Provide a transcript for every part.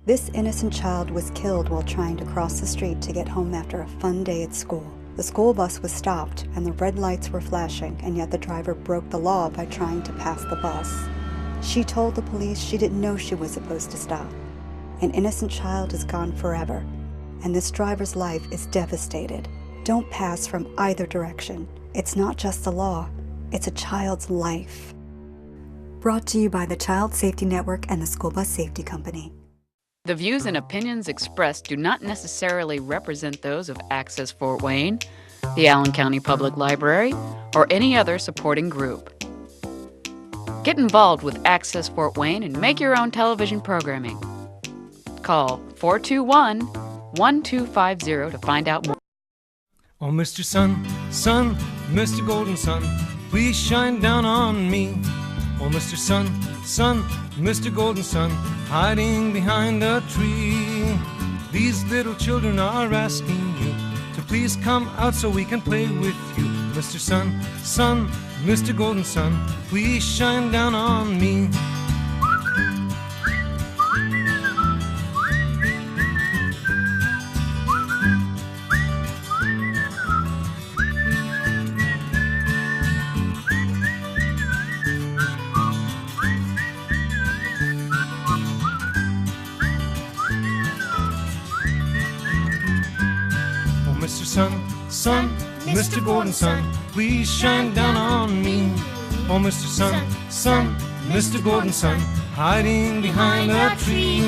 This innocent child was killed while trying to cross the street to get home after a fun day at school. The school bus was stopped and the red lights were flashing, and yet the driver broke the law by trying to pass the bus. She told the police she didn't know she was supposed to stop. An innocent child is gone forever, and this driver's life is devastated. Don't pass from either direction. It's not just the law, it's a child's life. Brought to you by the Child Safety Network and the School Bus Safety Company. The views and opinions expressed do not necessarily represent those of Access Fort Wayne, the Allen County Public Library, or any other supporting group. Get involved with Access Fort Wayne and make your own television programming. Call 421-1250 to find out more. Oh, Mr. Sun, Sun, Mr. Golden Sun, please shine down on me. Oh, Mr. Sun, Sun, Mr. Golden Sun, hiding behind a tree. These little children are asking you to please come out so we can play with you. Mr. Sun, Sun, Mr. Golden Sun, please shine down on me. Mr. Sun, Sun, Mr. Golden Sun, please shine down on me. Oh, Mr. Sun, Sun, Mr. Golden Sun, hiding behind a tree.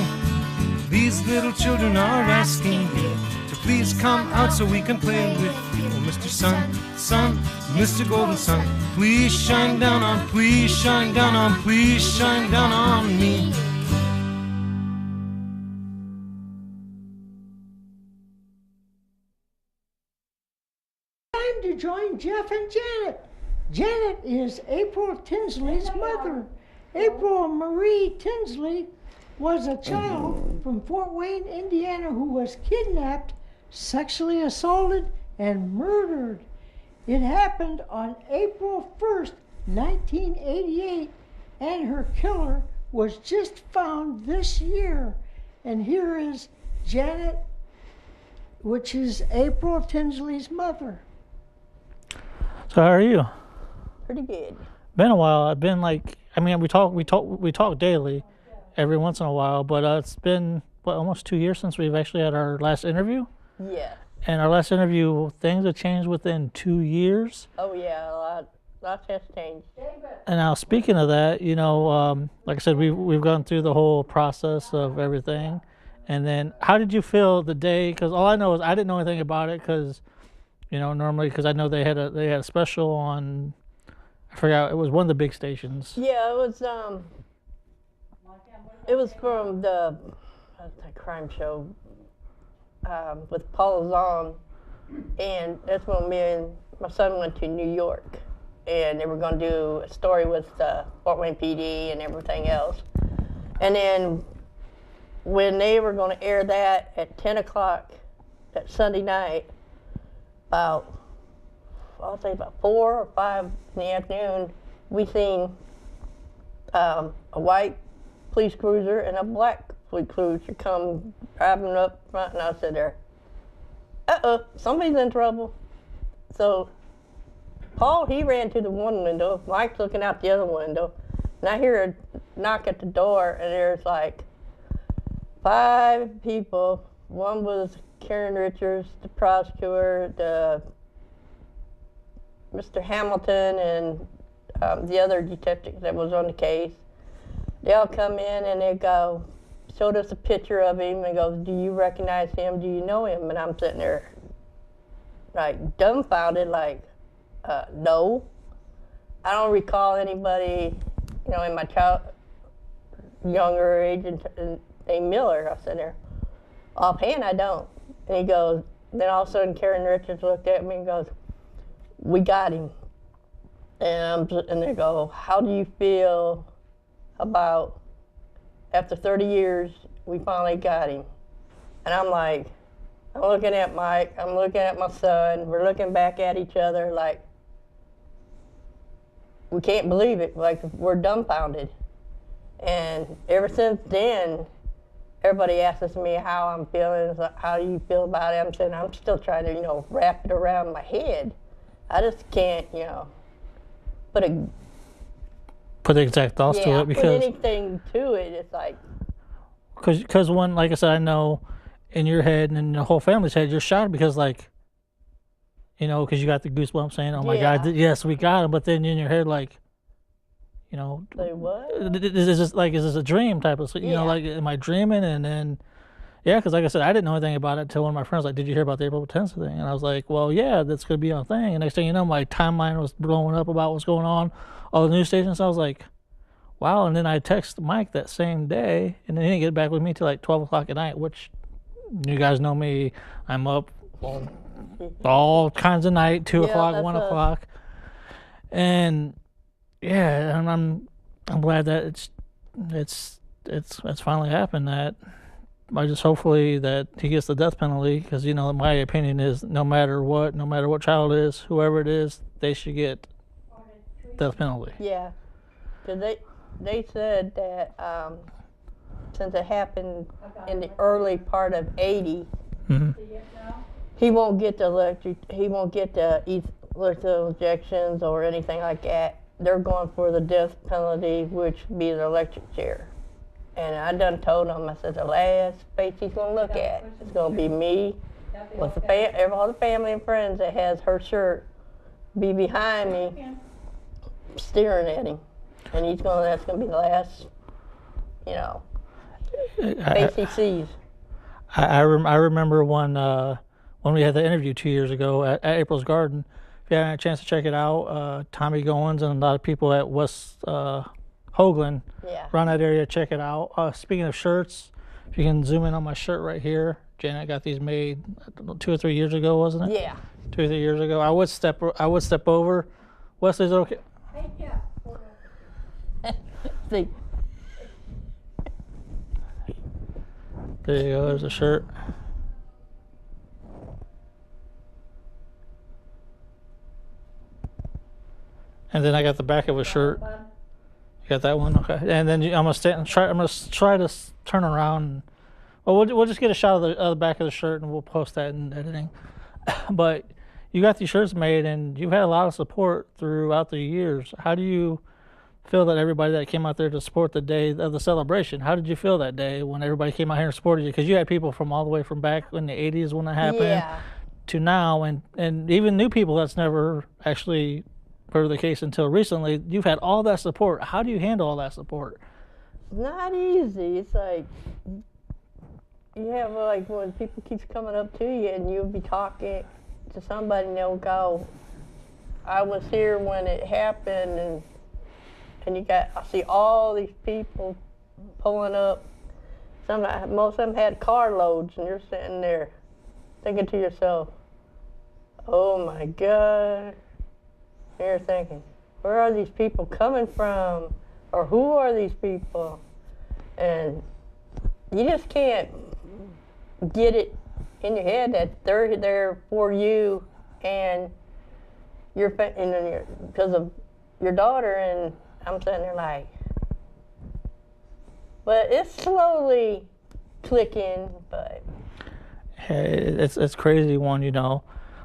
These little children are asking you to please come out so we can play with you. Oh, Mr. Sun, Sun, Mr. Golden Sun, please shine down on, please shine down on, please shine down on me. To join Jeff and Janet. Janet is April Tinsley's mother. April Marie Tinsley was a child from Fort Wayne, Indiana, who was kidnapped, sexually assaulted, and murdered. It happened on April 1st, 1988, and her killer was just found this year. And here is Janet, which is April Tinsley's mother. So how are you? Pretty good. Been a while. I've been like, I mean, we talk daily, every once in a while. But it's been almost 2 years since we've actually had our last interview. Yeah. And our last interview, things have changed within 2 years. Oh yeah, a lot has changed. And now, speaking of that, you know, like I said, we've gone through the whole process of everything. And then, how did you feel the day? Because all I know is I didn't know anything about it because. You know, normally, because I know they had a special on, I forgot, it was one of the big stations. Yeah, it was from the crime show with Paul Zahn, and that's when me and my son went to New York, and they were going to do a story with Fort Wayne PD and everything else. And then when they were going to air that at 10 o'clock that Sunday night, I'll say about 4 or 5 in the afternoon, we seen a white police cruiser and a black police cruiser come driving up front, and I said there, uh-oh, somebody's in trouble. So Paul, he ran to the one window, Mike's looking out the other window, and I hear a knock at the door, and there's like 5 people. One was Karen Richards, the prosecutor, Mr. Hamilton, and the other detective that was on the case. They all come in and they go, showed us a picture of him and goes, do you recognize him? Do you know him? And I'm sitting there like dumbfounded, like, no. I don't recall anybody, you know, in my younger age named Miller. I said there, offhand I don't. And he goes, then all of a sudden Karen Richards looked at me and goes, we got him. And they go, how do you feel about after 30 years, we finally got him? And I'm like, I'm looking at Mike, I'm looking at my son, we're looking back at each other like, we can't believe it, like we're dumbfounded. And ever since then, everybody asks me how I'm feeling. It's like, how do you feel about it? I'm saying I'm still trying to, wrap it around my head. I just can't, put a Put the exact thoughts to it, because put anything to it. It's like, because when, like I said, I know in your head and in the whole family's head, you're shocked because, like, because you got the goosebumps saying, "Oh my God, yes, we got him," but then in your head, like, say what? is this a dream type of, like, am I dreaming? And then, yeah, because like I said, I didn't know anything about it until one of my friends was like, "Did you hear about the April 10th thing?" And I was like, "Well, yeah, that's gonna be on a thing." And next thing you know, my timeline was blowing up about what's going on, all the news stations. So I was like, wow. And then I texted Mike that same day, and then he didn't get back with me till like 12 o'clock at night, which you guys know me. I'm up all kinds of night, 2 o'clock, 1 o'clock. And yeah, and I'm glad that it's finally happened. That I just hopefully that he gets the death penalty, because my opinion is no matter what child it is, whoever it is, they should get death penalty. Yeah, because they said that since it happened in the early part of '80, he won't get the lethal injections or anything like that. They're going for the death penalty, which would be the electric chair. And I done told him, I said, the last face he's going to look at is going to be me with all the family and friends that has her shirt be behind me staring at him. And that's going to be the last, face he sees. I remember when we had the interview 2 years ago at April's Garden. If you haven't had a chance to check it out, Tommy Goins and a lot of people at West Hoagland around that area, check it out. Speaking of shirts, if you can zoom in on my shirt right here, Janet got these made 2 or 3 years ago, wasn't it? Yeah. 2 or 3 years ago. I would step over. Wesley's okay. See. There you go. There's a shirt. And then I got the back of a shirt. You got that one, okay? And then I'm gonna try to turn around. And, well, we'll just get a shot of the back of the shirt, and we'll post that in editing. But you got these shirts made, and you've had a lot of support throughout the years. How do you feel that everybody that came out there to support the day of the celebration? How did you feel that day when everybody came out here and supported you? Because you had people from all the way from back in the '80s when that happened to now, and even new people that's never actually heard of the case until recently. You've had all that support. How do you handle all that support? Not easy. It's like you have when people keep coming up to you and you'll be talking to somebody and they'll go, "I was here when it happened," and I see all these people pulling up. Most of them had carloads, and you're sitting there thinking to yourself, "Oh my God." And you're thinking, where are these people coming from? Or who are these people? And you just can't get it in your head that they're there for you and because of your daughter. And I'm sitting there like, but it's slowly clicking. But it's crazy when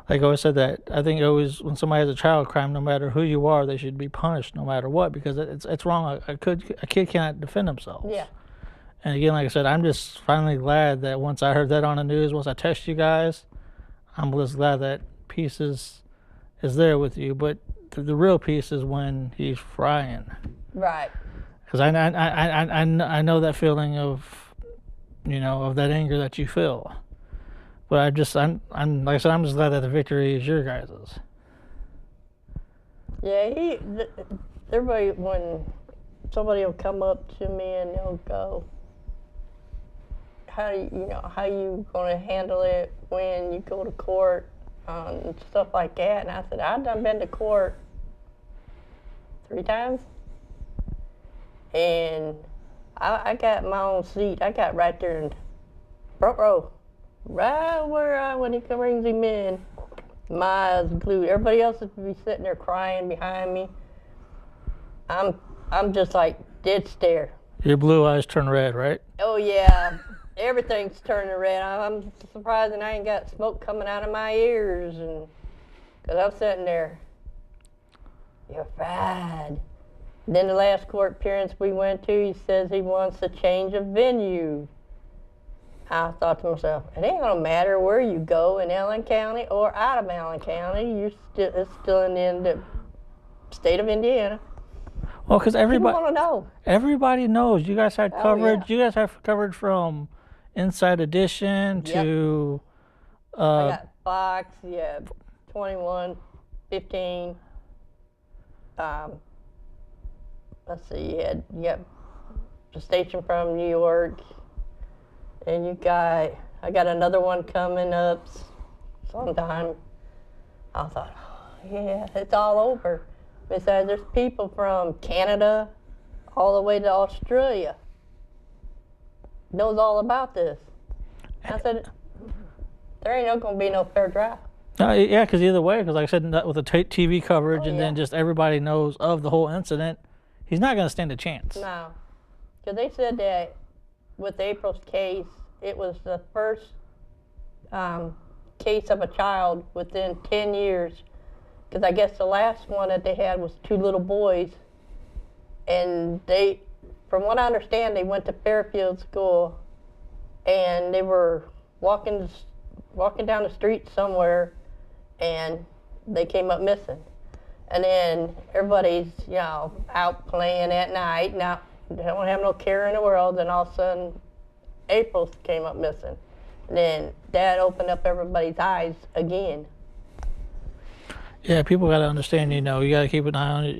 like I always said, that I think always when somebody has a child crime, no matter who you are, they should be punished no matter what, because it's wrong. A kid cannot defend themselves. Yeah. And again, like I said, I'm just finally glad that once I heard that on the news, once I texted you guys, I'm just glad that peace is there with you. But the real peace is when he's frying. Right. Because I know that feeling of of that anger that you feel. But I'm like I said, I'm just glad that the victory is your guys's. Yeah, everybody, when somebody will come up to me and they'll go, how you gonna handle it when you go to court, and stuff like that. And I said, I've done been to court 3 times, and I got my own seat. I got right there in front row. Right where when he brings him in, my eyes glued. Everybody else would be sitting there crying behind me. I'm just like dead stare. Your blue eyes turn red, right? Oh yeah, everything's turning red. I'm surprised that I ain't got smoke coming out of my ears, and because I'm sitting there. You're fried. Then the last court appearance we went to, he says he wants a change of venue. I thought to myself, it ain't gonna matter where you go in Allen County or out of Allen County. It's still in the state of Indiana. Well, because People want to know. everybody knows. You guys had coverage. Yeah. You guys have coverage from Inside Edition to. I got Fox, 21, 15. Let's see, you got the station from New York, and I got another one coming up sometime. I thought, oh, yeah, it's all over. Besides, there's people from Canada all the way to Australia knows all about this. I said, there ain't going to be no fair trial. Yeah, because either way, because like I said, with the TV coverage and then just everybody knows of the whole incident, he's not going to stand a chance. No, because they said that with April's case, it was the first case of a child within 10 years. Because I guess the last one that they had was 2 little boys, and from what I understand, they went to Fairfield School, and they were walking down the street somewhere, and they came up missing. And then everybody's, out playing at night. Now, they don't have no care in the world, and all of a sudden, April came up missing. And then that opened up everybody's eyes again. Yeah, people got to understand, you got to keep an eye on it.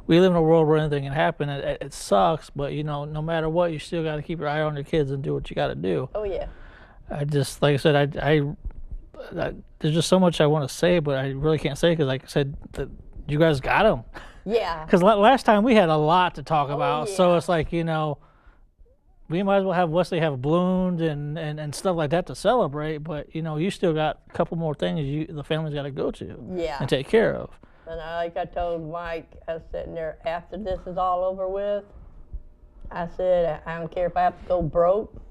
We live in a world where anything can happen. It sucks, but, no matter what, you still got to keep your eye on your kids and do what you got to do. Oh, yeah. I just, like I said, there's just so much I want to say, but I really can't say because, like I said, you guys got them. Yeah. Because last time we had a lot to talk about, yeah. so it's like, we might as well have Wesley have balloons and stuff like that to celebrate, but, you still got a couple more things the family's got to go to and take care of. And like I told Mike, I was sitting there, after this is all over with, I said, I don't care if I have to go broke.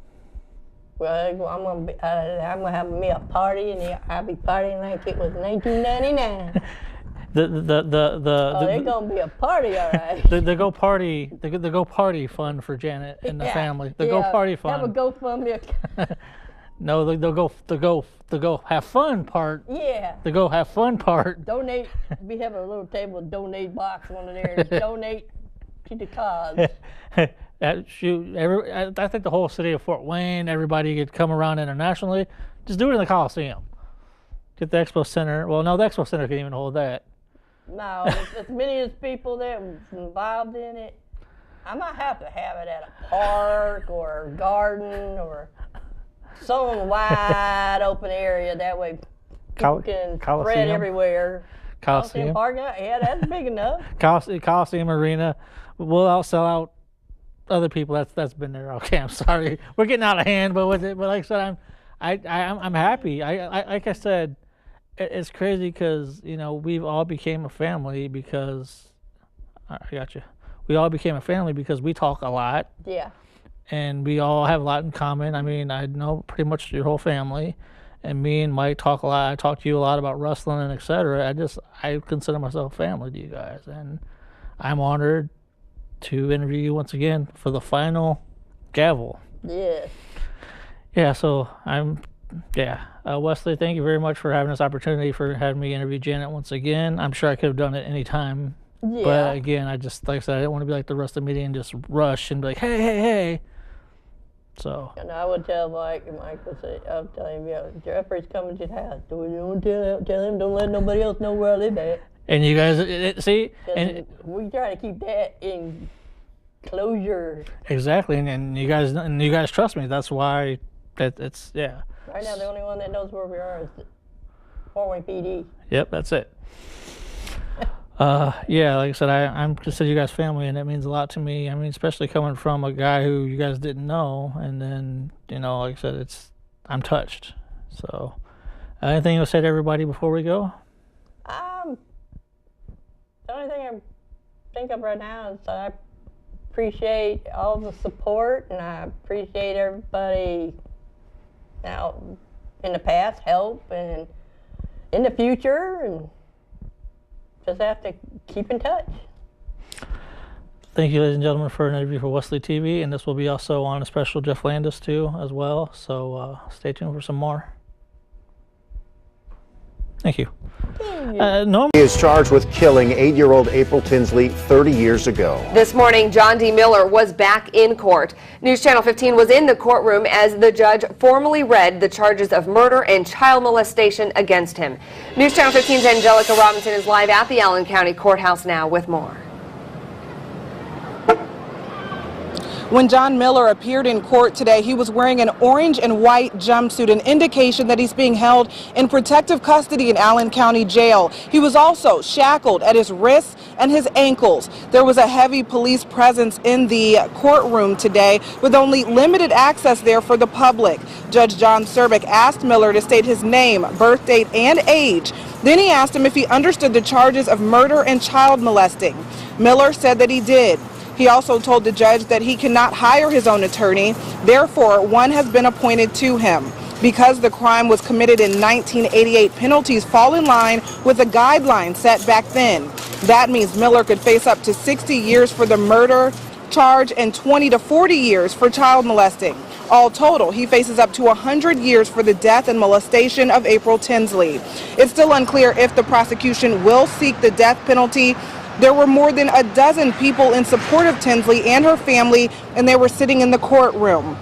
Well, I'm gonna have me a party, and I'll be partying like it was 1999. They're gonna be a party, all right. The go party fund for Janet and the family. The go party fund. Have a GoFundMe account. No, the go have fun part. Yeah. The go have fun part. Donate. We have a little table, donate box on there. Donate to the cause. I think the whole city of Fort Wayne, everybody could come around internationally. Just do it in the Coliseum. Get the Expo Center. Well, no, the Expo Center can't even hold that. No, as many as people that was involved in it, I might have to have it at a park or a garden or some wide open area. That way people can spread everywhere. Coliseum Park, yeah, that's big enough. Coliseum Arena. We'll sell out other people. That's been there. Okay, I'm sorry. We're getting out of hand, but with it. But like I said, I'm happy. Like I said, it's crazy because we've all became a family because I got you. We all became a family because we talk a lot. Yeah. And we all have a lot in common. I mean, I know pretty much your whole family, and me and Mike talk a lot. I talk to you a lot about wrestling and etc. I consider myself family to you guys, and I'm honored to interview you once again for the final gavel. Yeah. Yeah. So Wesley, thank you very much for having this opportunity, for having me interview Janet once again. I'm sure I could have done it any time. Yeah. But again, like I said, I didn't want to be like the rest of the meeting and just rush and be like, hey. So. And I would tell Mike, and Mike would say, I'll tell him, Jeffrey's coming to the house. Don't tell him, don't let nobody else know where I live at. And you guys, see? And we try to keep that in closure. Exactly, and you guys trust me. That's why it's. Right now, the only one that knows where we are is Fort Wayne PD. Yep, that's it. Like I said, I'm consider you guys family, and it means a lot to me. I mean, especially coming from a guy who you guys didn't know, and then like I said, I'm touched. So, anything you'll say to everybody before we go? The only thing I think of right now is I appreciate all the support, and I appreciate everybody now in the past help and in the future, and just have to keep in touch. Thank you, ladies and gentlemen, for an interview for Wesley TV, and this will be also on a special Jeff Landis too as well, so stay tuned for some more. Thank you. He is charged with killing 8-year-old April Tinsley 30 years ago. This morning, John D. Miller was back in court. News Channel 15 was in the courtroom as the judge formally read the charges of murder and child molestation against him. News Channel 15's Angelica Robinson is live at the Allen County Courthouse now with more. When John Miller appeared in court today, he was wearing an orange and white jumpsuit, an indication that he's being held in protective custody in Allen County Jail. He was also shackled at his wrists and his ankles. There was a heavy police presence in the courtroom today with only limited access there for the public. Judge John Serbic asked Miller to state his name, birth date, and age. Then he asked him if he understood the charges of murder and child molesting. Miller said that he did. He also told the judge that he cannot hire his own attorney, therefore one has been appointed to him. Because the crime was committed in 1988, penalties fall in line with the guidelines set back then. That means Miller could face up to 60 years for the murder charge and 20 to 40 years for child molesting. All total, he faces up to 100 years for the death and molestation of April Tinsley. It's still unclear if the prosecution will seek the death penalty. There were more than a dozen people in support of Tinsley and her family, and they were sitting in the courtroom.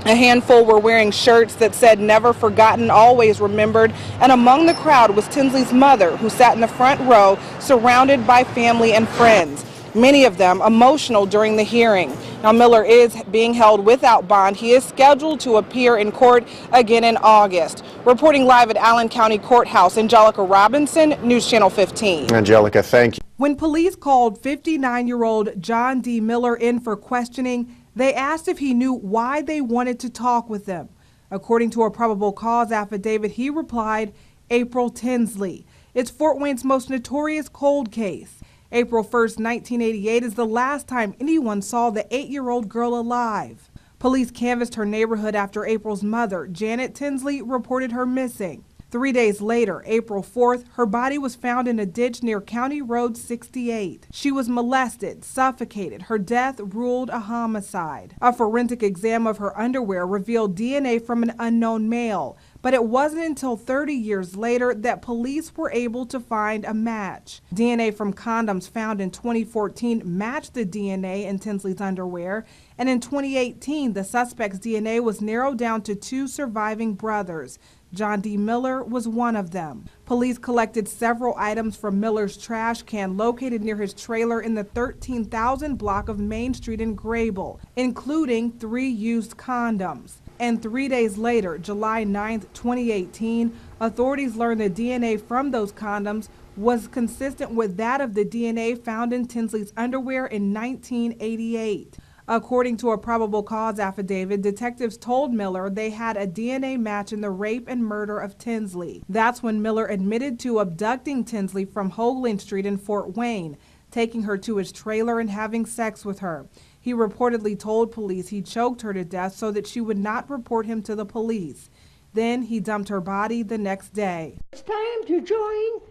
A handful were wearing shirts that said "Never Forgotten, Always Remembered," and among the crowd was Tinsley's mother, who sat in the front row, surrounded by family and friends, many of them emotional during the hearing. Now, Miller is being held without bond. He is scheduled to appear in court again in August. Reporting live at Allen County Courthouse, Angelica Robinson, News Channel 15. Angelica, thank you. When police called 59-year-old John D. Miller in for questioning, they asked if he knew why they wanted to talk with him. According to a probable cause affidavit, he replied, April Tinsley. It's Fort Wayne's most notorious cold case. April 1st, 1988 is the last time anyone saw the 8-year-old girl alive. Police canvassed her neighborhood after April's mother, Janet Tinsley, reported her missing. 3 days later, April 4th, her body was found in a ditch near County Road 68. She was molested, suffocated. Her death ruled a homicide. A forensic exam of her underwear revealed DNA from an unknown male, but it wasn't until 30 years later that police were able to find a match. DNA from condoms found in 2014 matched the DNA in Tinsley's underwear, and in 2018, the suspect's DNA was narrowed down to 2 surviving brothers. John D. Miller was one of them. Police collected several items from Miller's trash can located near his trailer in the 13,000 block of Main Street in Grable, including 3 used condoms. And 3 days later, July 9th, 2018, authorities learned the DNA from those condoms was consistent with that of the DNA found in Tinsley's underwear in 1988. According to a probable cause affidavit, detectives told Miller they had a DNA match in the rape and murder of Tinsley. That's when Miller admitted to abducting Tinsley from Hoagland Street in Fort Wayne, taking her to his trailer and having sex with her. He reportedly told police he choked her to death so that she would not report him to the police. Then he dumped her body the next day. It's time to join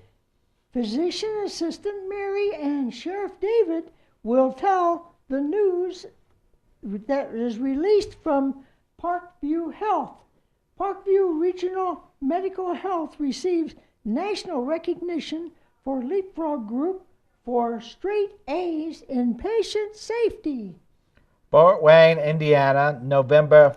Physician Assistant Mary and Sheriff David will tell the news that is released from Parkview Health. Parkview Regional Medical Health receives national recognition for Leapfrog Group for straight A's in patient safety. Fort Wayne, Indiana, November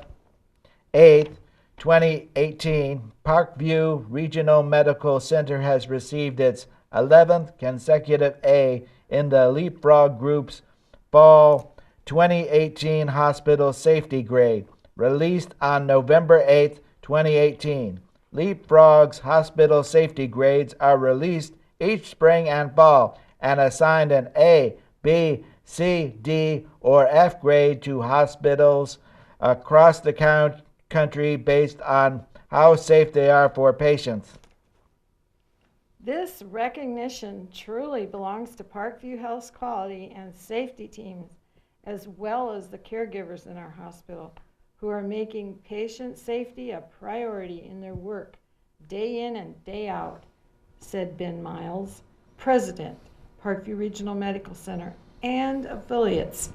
8th, 2018. Parkview Regional Medical Center has received its 11th consecutive A in the Leapfrog Group's Fall 2018 Hospital Safety Grade, released on November 8th, 2018. Leapfrog's hospital safety grades are released each spring and fall and assigned an A, B, C, D, or F grade to hospitals across the country based on how safe they are for patients. This recognition truly belongs to Parkview Health's quality and safety teams as well as the caregivers in our hospital, who are making patient safety a priority in their work, day in and day out, said Ben Miles, President, Parkview Regional Medical Center, and affiliates.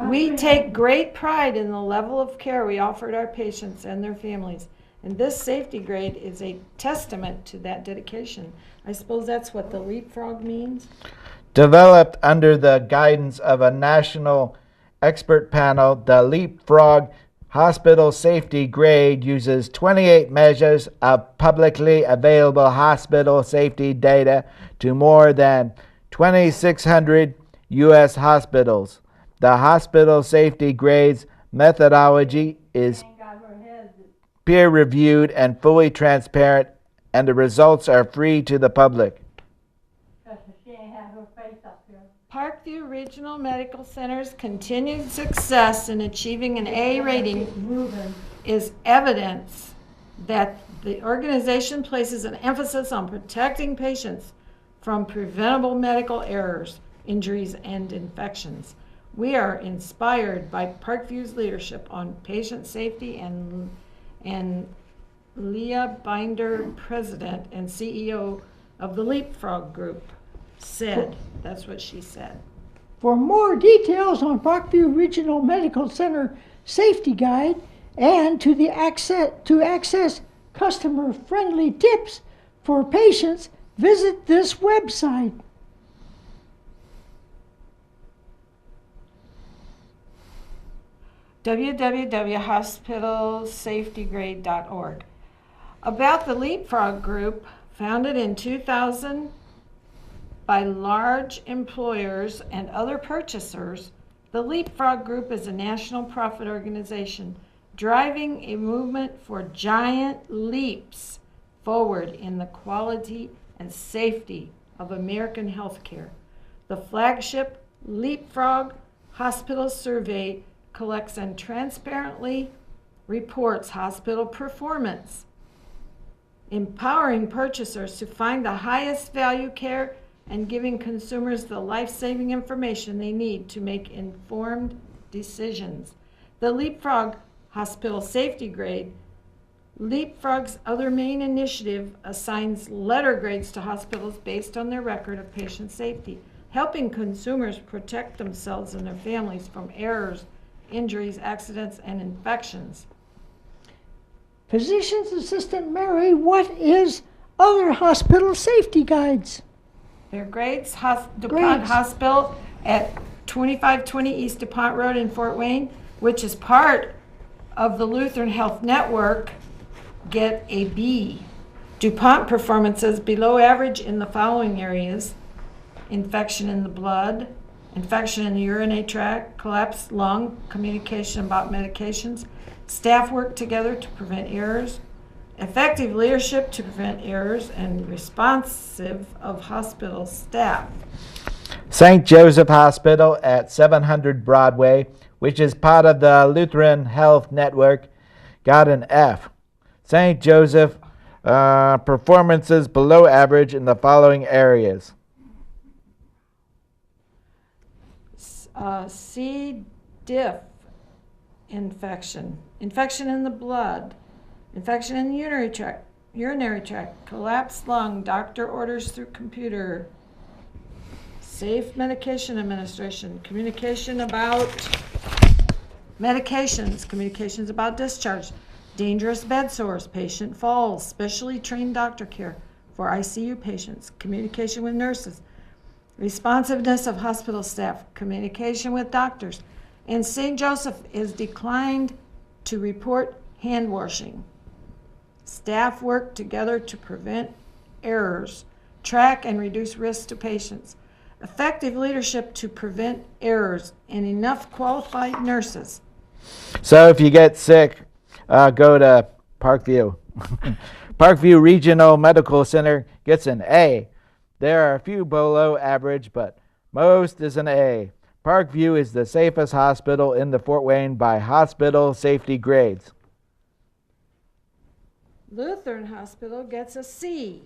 We take great pride in the level of care we offered our patients and their families, and this safety grade is a testament to that dedication. I suppose that's what the leapfrog means? Developed under the guidance of a national expert panel, the Leapfrog Hospital Safety Grade uses 28 measures of publicly available hospital safety data to more than 2,600 U.S. hospitals. The hospital safety grades methodology is peer-reviewed and fully transparent, and the results are free to the public. Parkview Regional Medical Center's continued success in achieving an A rating is evidence that the organization places an emphasis on protecting patients from preventable medical errors, injuries, and infections. We are inspired by Parkview's leadership on patient safety, and Leah Binder, President and CEO of the Leapfrog Group, said, that's what she said. For more details on Parkview Regional Medical Center Safety Guide and to access customer-friendly tips for patients, visit this website. www.hospitalsafetygrade.org. About the Leapfrog Group, founded in 2000 by large employers and other purchasers, the Leapfrog Group is a national profit organization driving a movement for giant leaps forward in the quality and safety of American healthcare. The flagship Leapfrog Hospital Survey collects and transparently reports hospital performance, empowering purchasers to find the highest value care and giving consumers the life-saving information they need to make informed decisions. The Leapfrog Hospital Safety Grade, Leapfrog's other main initiative, assigns letter grades to hospitals based on their record of patient safety, helping consumers protect themselves and their families from errors, injuries, accidents, and infections. Physician's Assistant Mary, what is other hospital safety guides? Their grades, DuPont Hospital at 2520 East DuPont Road in Fort Wayne, which is part of the Lutheran Health Network, get a B. DuPont performances below average in the following areas: infection in the blood, infection in the urinary tract, collapsed lung, communication about medications, staff work together to prevent errors, effective leadership to prevent errors, and responsive of hospital staff. St. Joseph Hospital at 700 Broadway, which is part of the Lutheran Health Network, got an F. St. Joseph performances below average in the following areas: C. diff infection, infection in the blood, infection in the urinary tract, collapsed lung, doctor orders through computer, safe medication administration, communication about medications, communications about discharge, dangerous bed sores, patient falls, specially trained doctor care for ICU patients, communication with nurses, responsiveness of hospital staff, communication with doctors. And St. Joseph is declined to report hand washing. Staff work together to prevent errors, track and reduce risks to patients, effective leadership to prevent errors, and enough qualified nurses. So if you get sick, go to Parkview. Parkview Regional Medical Center gets an A. There are a few below average, but most is an A. Parkview is the safest hospital in the Fort Wayne by hospital safety grades. Lutheran Hospital gets a C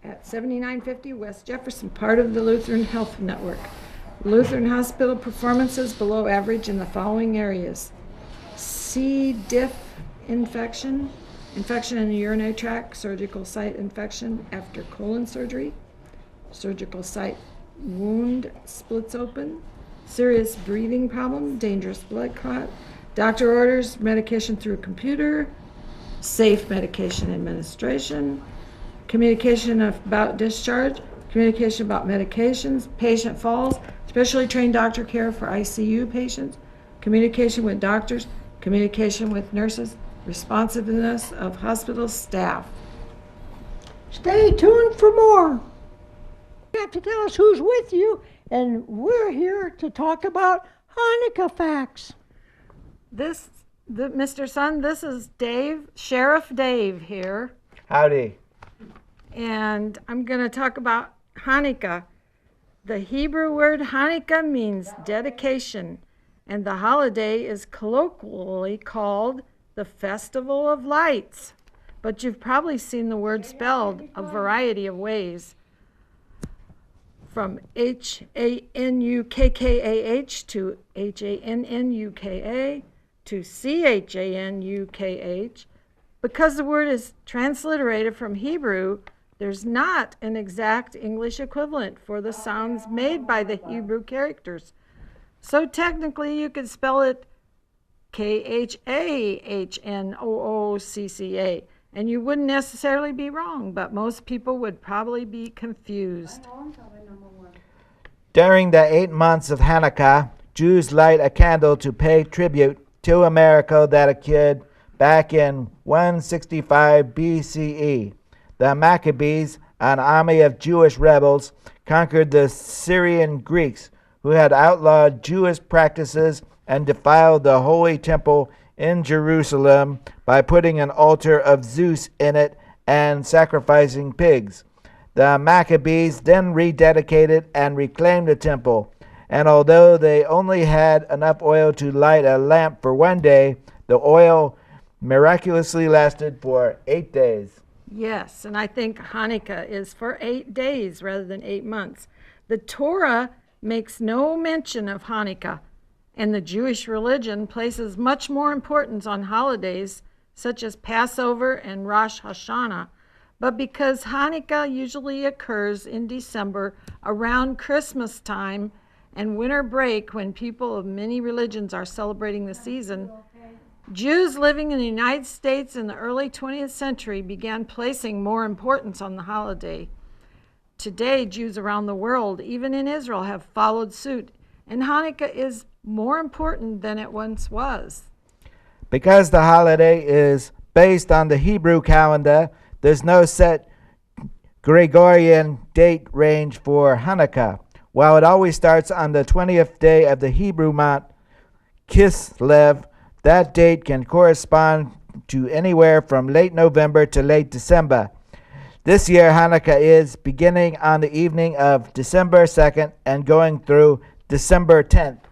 at 7950 West Jefferson, part of the Lutheran Health Network. Lutheran Hospital performances below average in the following areas: C. diff infection, infection in the urinary tract, surgical site infection after colon surgery, surgical site wound splits open, serious breathing problem, dangerous blood clot, doctor orders medication through computer, safe medication administration, communication about discharge, communication about medications, patient falls, specially trained doctor care for ICU patients, communication with doctors, communication with nurses, responsiveness of hospital staff. Stay tuned for more. You have to tell us who's with you, and we're here to talk about Hanukkah facts. Mr. Sun, this is Dave, Sheriff Dave here. Howdy. And I'm going to talk about Hanukkah. The Hebrew word Hanukkah means dedication, and the holiday is colloquially called the Festival of Lights. But you've probably seen the word spelled a variety of ways, from H-A-N-U-K-K-A-H to H-A-N-N-U-K-A to C-H-A-N-U-K-H. Because the word is transliterated from Hebrew, there's not an exact English equivalent for the sounds made by the Hebrew characters. So technically you could spell it K-H-A-H-N-O-O-C-C-A, and you wouldn't necessarily be wrong, but most people would probably be confused. During the 8 months of Hanukkah, Jews light a candle to pay tribute to a miracle that occurred back in 165 BCE. The Maccabees, an army of Jewish rebels, conquered the Syrian Greeks, who had outlawed Jewish practices and defiled the Holy Temple in Jerusalem by putting an altar of Zeus in it and sacrificing pigs. The Maccabees then rededicated and reclaimed the temple, and although they only had enough oil to light a lamp for 1 day, the oil miraculously lasted for 8 days. Yes, and I think Hanukkah is for 8 days rather than 8 months. The Torah makes no mention of Hanukkah, and the Jewish religion places much more importance on holidays such as Passover and Rosh Hashanah. But because Hanukkah usually occurs in December around Christmas time and winter break, when people of many religions are celebrating the season, Jews living in the United States in the early 20th century began placing more importance on the holiday. Today, Jews around the world, even in Israel, have followed suit, and Hanukkah is more important than it once was. Because the holiday is based on the Hebrew calendar, there's no set Gregorian date range for Hanukkah. While it always starts on the 20th day of the Hebrew month, Kislev, that date can correspond to anywhere from late November to late December. This year, Hanukkah is beginning on the evening of December 2nd and going through December 10th.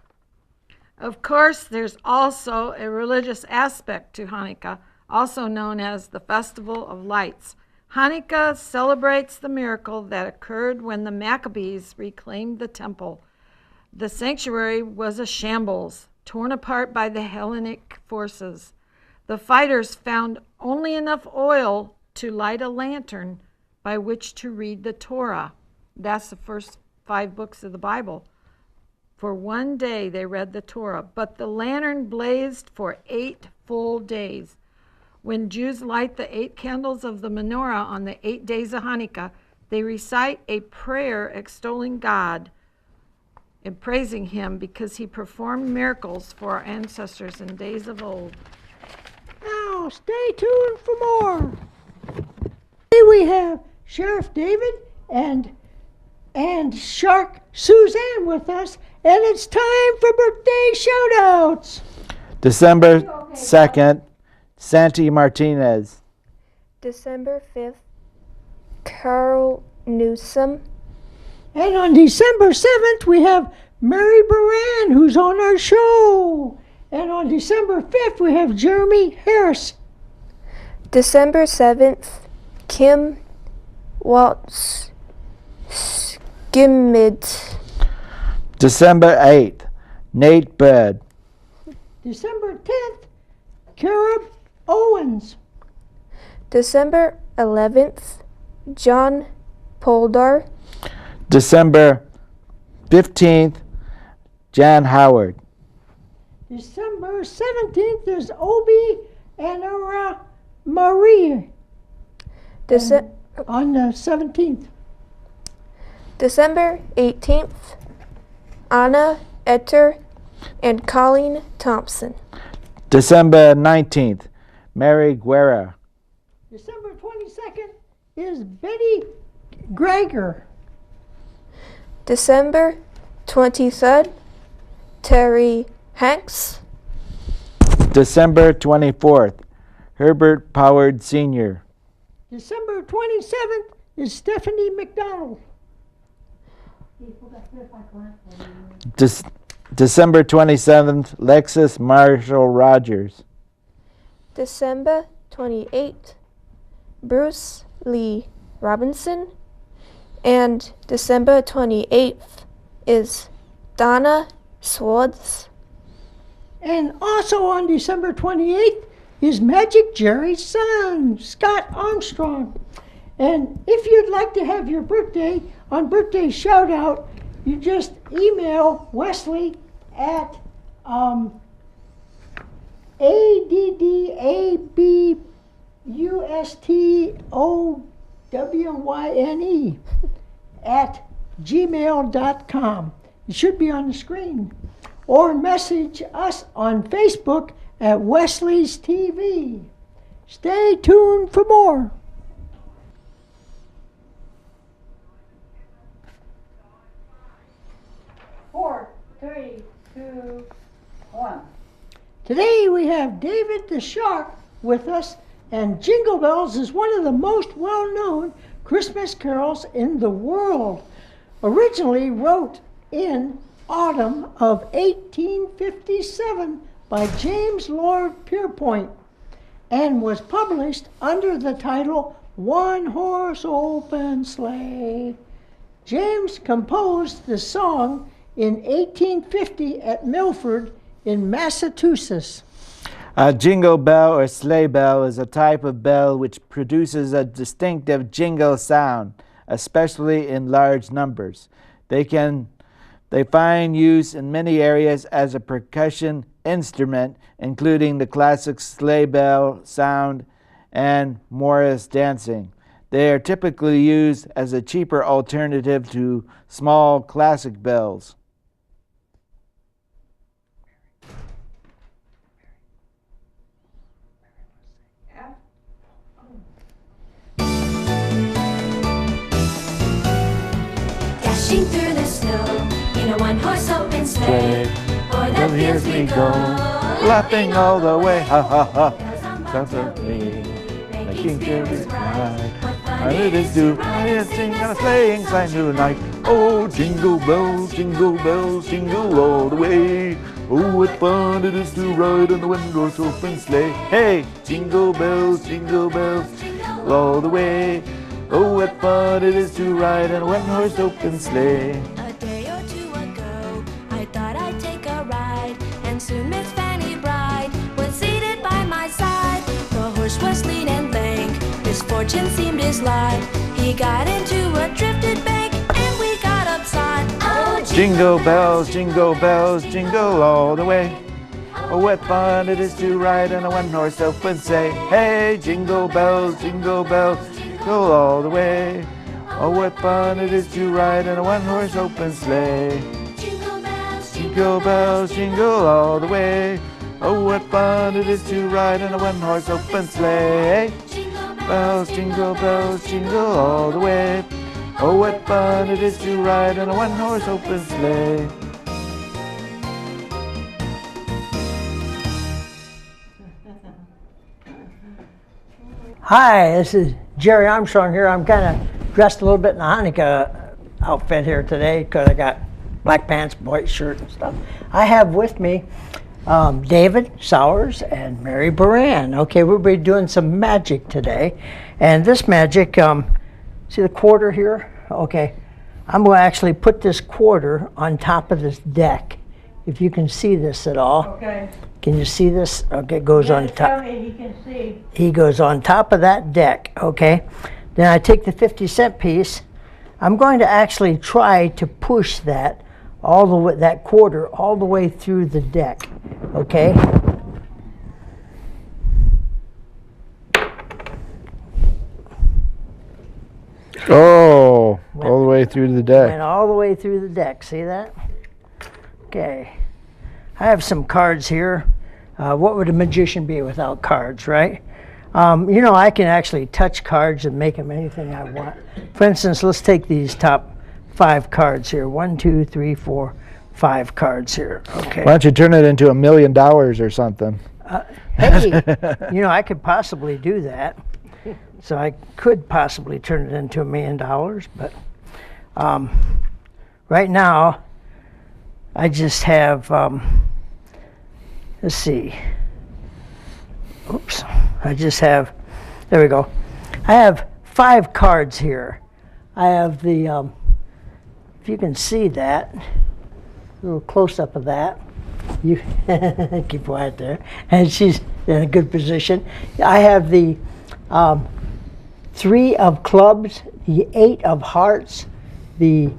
Of course, there's also a religious aspect to Hanukkah, also known as the Festival of Lights. Hanukkah celebrates the miracle that occurred when the Maccabees reclaimed the temple. The sanctuary was a shambles, torn apart by the Hellenic forces. The fighters found only enough oil to light a lantern by which to read the Torah. That's the first 5 books of the Bible. For 1 day they read the Torah, but the lantern blazed for 8 full days. When Jews light the 8 candles of the menorah on the 8 days of Hanukkah, they recite a prayer extolling God and praising him because he performed miracles for our ancestors in days of old. Now, stay tuned for more. Today we have Sheriff David and Shark Suzanne with us, and it's time for birthday shout-outs. December 2nd, Santi Martinez. December 5th, Carol Newsom. And on December 7th, we have Mary Baran, who's on our show. And on December 5th, we have Jeremy Harris. December 7th, Kim Watts Skimmett. December 8th, Nate Bird. December 10th, Caleb Owens. December 11th, John Poldar. December 15th, Jan Howard. December 17th is Obi and Marie. On the 17th. December 18th, Anna Etter and Colleen Thompson. December 19th, Mary Guerra. December 22nd is Betty Greger. December 23rd, Terry Hanks. December 24th, Herbert Poward Sr. December 27th is Stephanie McDonald. December 27th, Lexus Marshall Rogers. December 28th, Bruce Lee Robinson. And December 28th is Donna Swartz. And also on December 28th is Magic Jerry's son, Scott Armstrong. And if you'd like to have your birthday on birthday shout out, you just email Wesley at ADDABUSTOWYNE at gmail.com. It should be on the screen. Or message us on Facebook at Wesley's TV. Stay tuned for more. 4, 3, 2, 1. Today we have David the Shark with us, and Jingle Bells is one of the most well-known Christmas carols in the world. Originally wrote in autumn of 1857 by James Lord Pierpont and was published under the title One Horse Open Sleigh. James composed the song in 1850 at Milford in Massachusetts. A jingle bell or sleigh bell is a type of bell which produces a distinctive jingle sound, especially in large numbers. They find use in many areas as a percussion instrument, including the classic sleigh bell sound and Morris dancing. They are typically used as a cheaper alternative to small classic bells. Dashing through the snow in a one-horse open sleigh, o'er the fields we go, laughing all the way, ha ha ha. Comfortably, making carries ride. And it is to ride and sing on a sleighing sign tonight. Oh, jingle bells, jingle all the way. Oh, what fun it is to ride on the one-horse open sleigh. Hey, jingle bells, all the way. Oh, what fun it is to ride on a one-horse open sleigh. A day or two ago, I thought I'd take a ride, and soon Miss Fanny Bride was seated by my side. The horse was lean and lank, misfortune seemed his lot. He got into a drifted bank, and we got upside. Oh, jingle bells, jingle all the way. Oh, what fun it is to ride on a one-horse open sleigh. Hey, jingle bells, go all the way. Oh, what fun it is to ride in a one-horse open sleigh. Jingle bells, jingle all the way. Oh, what fun it is to ride in a one-horse open sleigh. Bells, jingle all the way. Oh, what fun it is to ride in a one-horse open sleigh. Hi, this is Jerry Armstrong here. I'm kind of dressed a little bit in a Haunkkah outfit here today because I got black pants, white shirt and stuff. I have with me David Sowers and Mary Baran. Okay, we'll be doing some magic today. And this magic, see the quarter here? Okay, I'm going to actually put this quarter on top of this deck. If you can see this at all. Okay. Can you see this? Okay, it goes on Tell top. me he can see. He goes on top of that deck, okay? Then I take the 50-cent piece. I'm going to actually try to push that all the way, that quarter all the way through the deck, okay? Oh, all the way through the Went deck. all the way through the deck. See that? Okay. I have some cards here. What would a magician be without cards, right? You know, I can actually touch cards and make them anything I want. For instance, let's take these top 5 cards here. 1, 2, 3, 4, 5 cards here. Okay. Why don't you turn it into $1 million or something? Hey, you know, I could possibly do that. So I could possibly turn it into $1 million, but right now I just have, let's see, oops, I just have, there we go. I have 5 cards here. I have the, if you can see that, a little close-up of that. You keep quiet there. And she's in a good position. I have the 3 of clubs, the 8 of hearts, the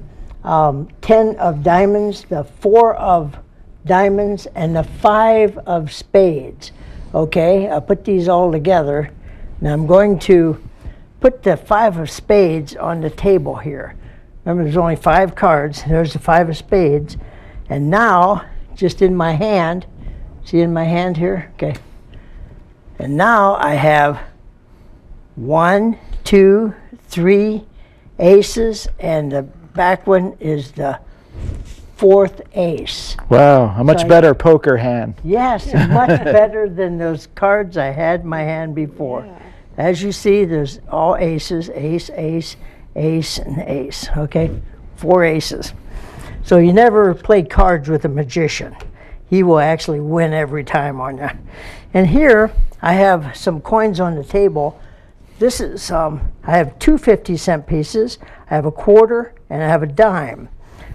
10 of diamonds, the 4 of diamonds, and the 5 of spades. Okay, I put these all together. Now I'm going to put the 5 of spades on the table here. Remember, there's only 5 cards. There's the 5 of spades. And now, just in my hand, see in my hand here? Okay. And now I have 1, 2, 3 aces, and the back one is the 4th ace. Wow, a much better poker hand. Yes, much better than those cards I had in my hand before. Yeah. As you see, there's all aces, ace, ace, ace, and ace, okay? 4 aces. So you never play cards with a magician. He will actually win every time on you. And here, I have some coins on the table. This is, I have 2 50-cent pieces, I have a quarter, and I have a dime.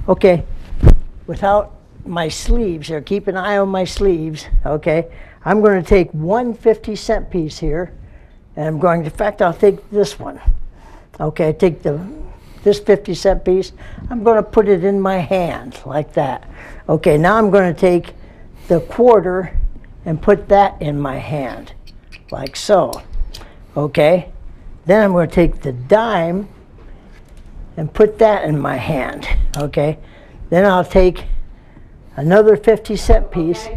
Okay, without my sleeves here, keep an eye on my sleeves, okay? I'm going to take 1 50-cent piece here, and I'm going to, in fact, I'll take this one. Okay, take this 50-cent piece, I'm going to put it in my hand, like that. Okay, now I'm going to take the quarter and put that in my hand, like so. Okay, then I'm going to take the dime and put that in my hand. Okay, then I'll take another 50-cent piece,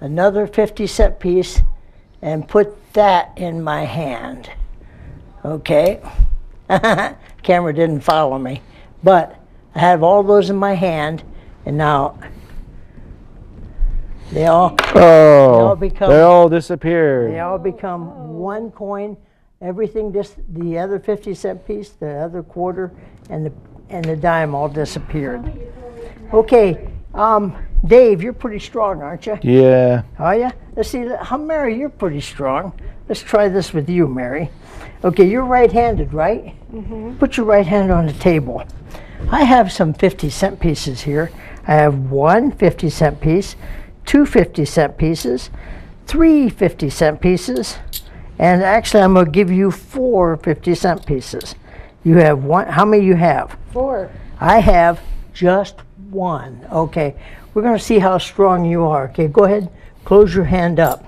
another 50-cent piece, and put that in my hand. Okay, camera didn't follow me, but I have all those in my hand, and now they all disappeared. They all become 1 coin. Everything, the other 50-cent piece, the other quarter, and the dime all disappeared. Okay, Dave, you're pretty strong, aren't you? Yeah. Are you? Let's see, Mary, you're pretty strong. Let's try this with you, Mary. Okay, you're right-handed, right? Mm-hmm. Put your right hand on the table. I have some 50-cent pieces here. I have 1 50-cent piece, 2 50-cent pieces, 3 50-cent pieces, and actually I'm going to give you 4 50-cent pieces. You have 1. How many you have? 4. I have just 1. Okay, we're going to see how strong you are. Okay, go ahead, close your hand up.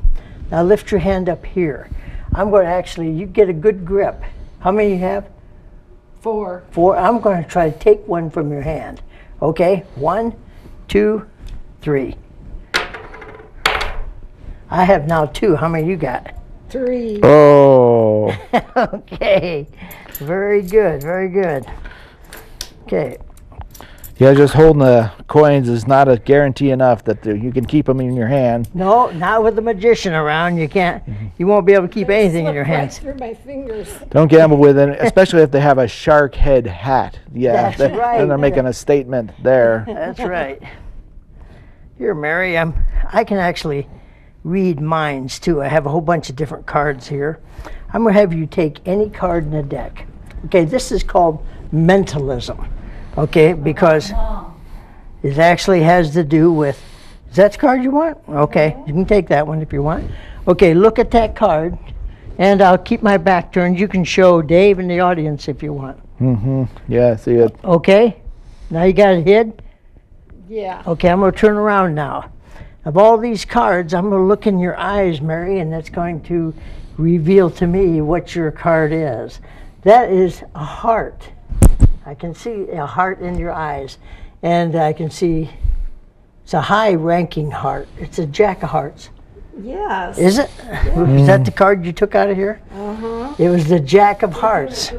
Now lift your hand up here. I'm going to actually, you get a good grip. How many you have? 4. 4. I'm going to try to take 1 from your hand. Okay, 1, 2, 3. I have now 2. How many you got? 3. Oh. Okay, very good, very good. Okay. Yeah, just holding the coins is not a guarantee enough that you can keep them in your hand. No, not with the magician around. You can't. You won't be able to keep anything in your hands. Right through my fingers. Don't gamble with it, especially if they have a shark head hat. Yeah, that's right. Then they're making a statement there. That's right. Here, Mary, I can actually read minds too. I have a whole bunch of different cards here. I'm going to have you take any card in the deck. Okay, this is called mentalism. Okay, because it actually has to do with, is that the card you want? Okay, you can take that one if you want. Okay, look at that card, and I'll keep my back turned. You can show Dave and the audience if you want. Yeah, I see it. Okay, now you got it hid? Yeah. Okay, I'm going to turn around now. Of all these cards, I'm going to look in your eyes, Mary, and that's going to reveal to me what your card is. That is a heart. I can see a heart in your eyes, and I can see it's a high-ranking heart. It's a Jack of Hearts. Yes. Is it? Is that the card you took out of here? It was the Jack of Hearts.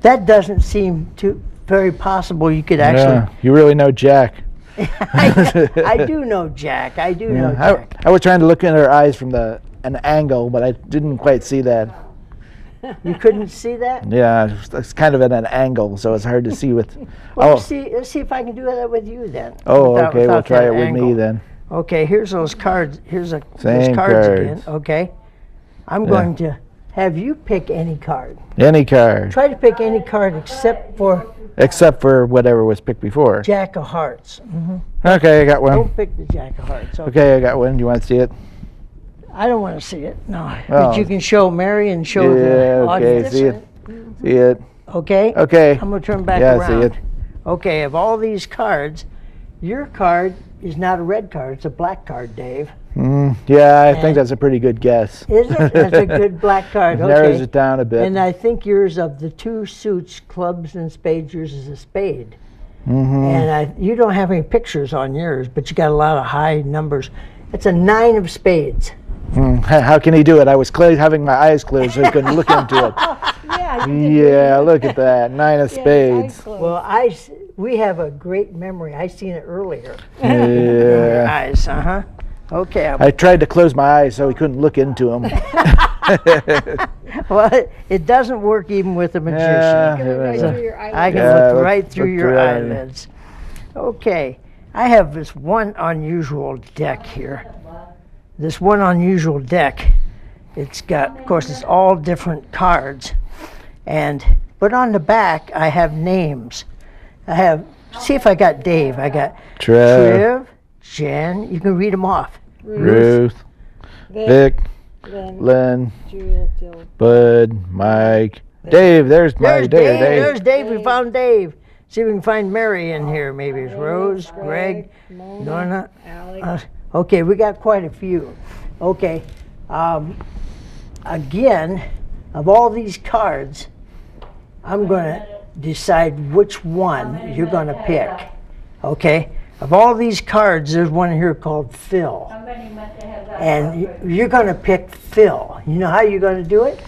That doesn't seem too very possible. You could actually. Yeah, you really know Jack. I do know Jack. I do know Jack. I was trying to look in her eyes from an angle, but I didn't quite see that. You couldn't see that? Yeah, it's kind of at an angle, so it's hard to see with. Well, let's see if I can do that with you then. Oh, okay. We'll try it with me then. Okay, here's those cards. Here's those Same cards cards. again. Okay, I'm going to have you pick any card. Any card. Try to pick any card except for whatever was picked before. Jack of Hearts. Okay, I got one. Don't pick the Jack of Hearts. Okay, I got one. Do you want to see it? I don't want to see it. No, but you can show Mary and show the audience. See it. See it. Okay. Okay. I'm gonna turn back around. Yeah, see it. Okay, of all these cards, your card is not a red card. It's a black card, Dave. Yeah, I think that's a pretty good guess. Is it? That's a good black card. Okay. Narrows it down a bit. And I think yours of the two suits, clubs and spades, yours is a spade. And you don't have any pictures on yours, but you got a lot of high numbers. It's a 9 of spades. How can he do it? I was having my eyes closed so he couldn't look into it. Yeah, look at that. 9 of spades. Well, we have a great memory. I seen it earlier. Yeah. Eyes, Okay. I tried to close my eyes so he couldn't look into them. Well, it doesn't work even with a magician. I can look right through your eyelids. Okay. I have this one unusual deck here. This one unusual deck, it's got, of course, it's all different cards. But on the back, I have names. See if I got Dave. I got Trev, Jen, you can read them off. Ruth, Vic, Lynn, Bud, Mike, Dave. There's Dave. There's Dave. We found Dave. See if we can find Mary in here. Maybe it's Rose, Greg, Norna, Alex. Okay, we got quite a few. Okay, again, of all these cards, I'm going to decide which one you're going to pick. Okay, of all these cards, there's one here called Phil. And you're going to pick Phil. You know how you're going to do it?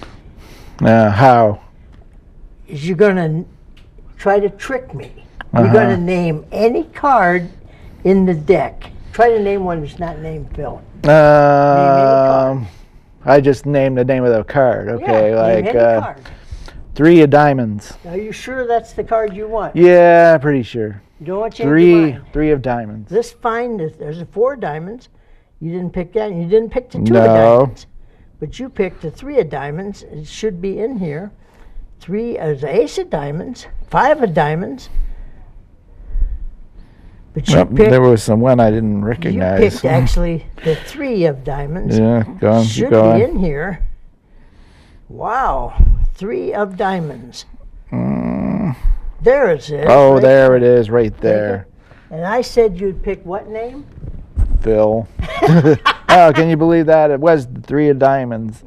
How? Is you're going to try to trick me. You're going to name any card in the deck. Try to name one that's not named Phil. I just named the name of the card. Okay, name any card. 3 of diamonds. Are you sure that's the card you want? Yeah, pretty sure. You don't want to change your mind? 3 of diamonds. This fine. There's a 4 of diamonds. You didn't pick that. You didn't pick the 2 of diamonds. But you picked the 3 of diamonds. It should be in here. 3 as the ace of diamonds. 5 of diamonds. But you picked, there was one I didn't recognize. You picked actually the 3 of diamonds. Yeah, go on, should keep going. be in here. Wow, 3 of diamonds. There it is. Oh, right there it is, right there. And I said you'd pick what name? Phil. Oh, can you believe that? It was the 3 of diamonds.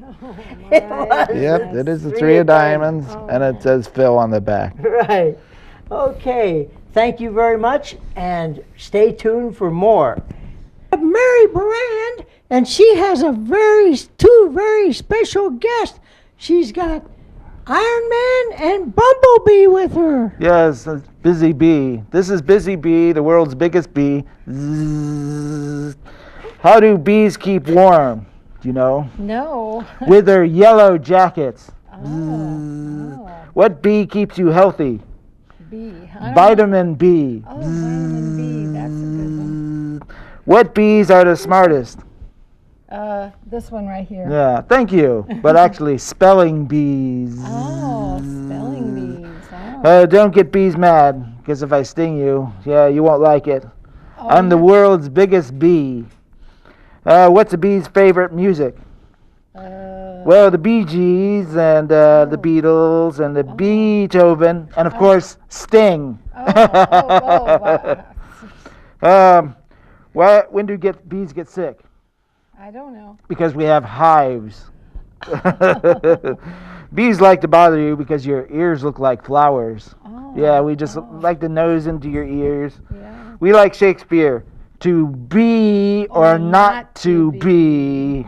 It was. Yep, it is the 3 of diamonds, and it says Phil on the back. Right. Okay. Thank you very much, and stay tuned for more. Mary Brand, and she has two very special guests. She's got Iron Man and Bumblebee with her. Yes, Busy Bee. This is Busy Bee, the world's biggest bee. Zzz. How do bees keep warm? Do you know? No. With their yellow jackets. Oh. What bee keeps you healthy? B. Vitamin B. Oh, vitamin B. That's a good one. What bees are the smartest? This one right here. Yeah, thank you. But actually, spelling bees. Oh, spelling bees. Oh. Don't get bees mad. because if I sting you, yeah, you won't like it. I'm the world's biggest bee. What's a bee's favorite music? Well, the Bee Gees and the Beatles and the Beethoven and of course Sting. When do bees get sick? I don't know. Because we have hives. Bees like to bother you because your ears look like flowers. Yeah, we just like to nose into your ears. Yeah. We like Shakespeare. To be or not to be.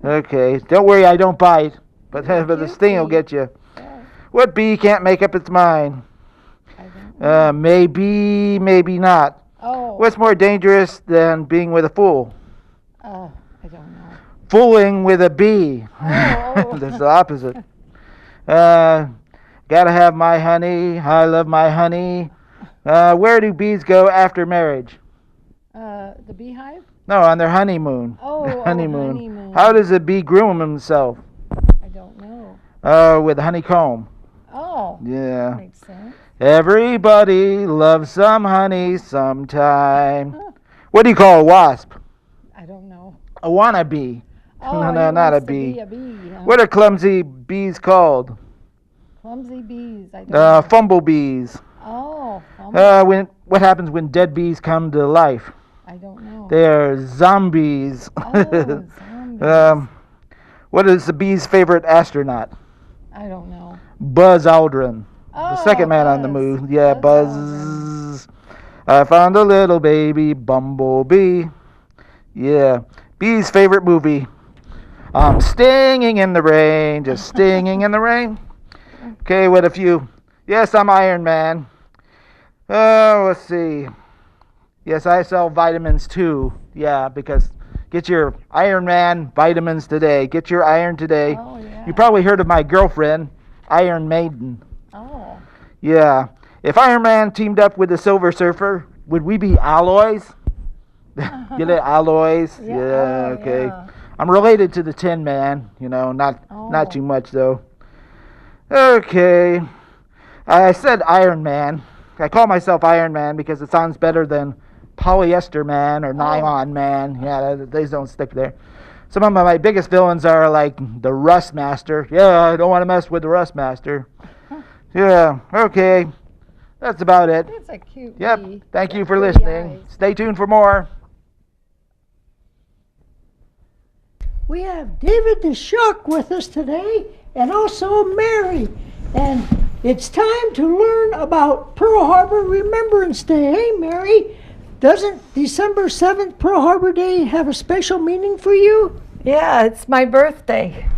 Okay, don't worry, I don't bite, but the sting will get you. What bee can't make up its mind? Maybe, maybe not. What's more dangerous than being with a fool? I don't know. Fooling with a bee. That's the opposite. Gotta have my honey. I love my honey. Where do bees go after marriage? The beehive? No, on their honeymoon. Honeymoon. How does a bee groom himself? I don't know. With honeycomb. Yeah. Makes sense. Everybody loves some honey sometime. What do you call a wasp? I don't know. A wannabe. No, not a bee. Be a bee, huh? What are clumsy bees called? Clumsy bees. I don't know. Fumblebees. What happens when dead bees come to life? I don't know. They're zombies. Zombies. What is the bee's favorite astronaut? I don't know. Buzz Aldrin. The second man on the moon. Yeah, Buzz. I found a little baby bumblebee. Yeah. Bee's favorite movie. I'm stinging in the rain, just stinging in the rain. Okay, what if you... Yes, I'm Iron Man. Let's see. Yes, I sell vitamins too. Yeah, because get your Iron Man vitamins today. Get your iron today. Yeah. You probably heard of my girlfriend, Iron Maiden. Yeah. If Iron Man teamed up with the Silver Surfer, would we be alloys? Get it? Alloys? Yeah, okay. Yeah. I'm related to the Tin Man, not too much though. Okay. I said Iron Man. I call myself Iron Man because it sounds better than Polyester Man or Nylon Man. Yeah, these don't stick there. Some of my biggest villains are like the Rust Master. Yeah, I don't want to mess with the Rust Master. Yeah, okay. That's about it. That's a cute bee. Thank you for listening. Stay tuned for more. We have David the Shark with us today, and also Mary. And it's time to learn about Pearl Harbor Remembrance Day. Hey, Mary, doesn't December 7th, Pearl Harbor Day, have a special meaning for you? Yeah, it's my birthday.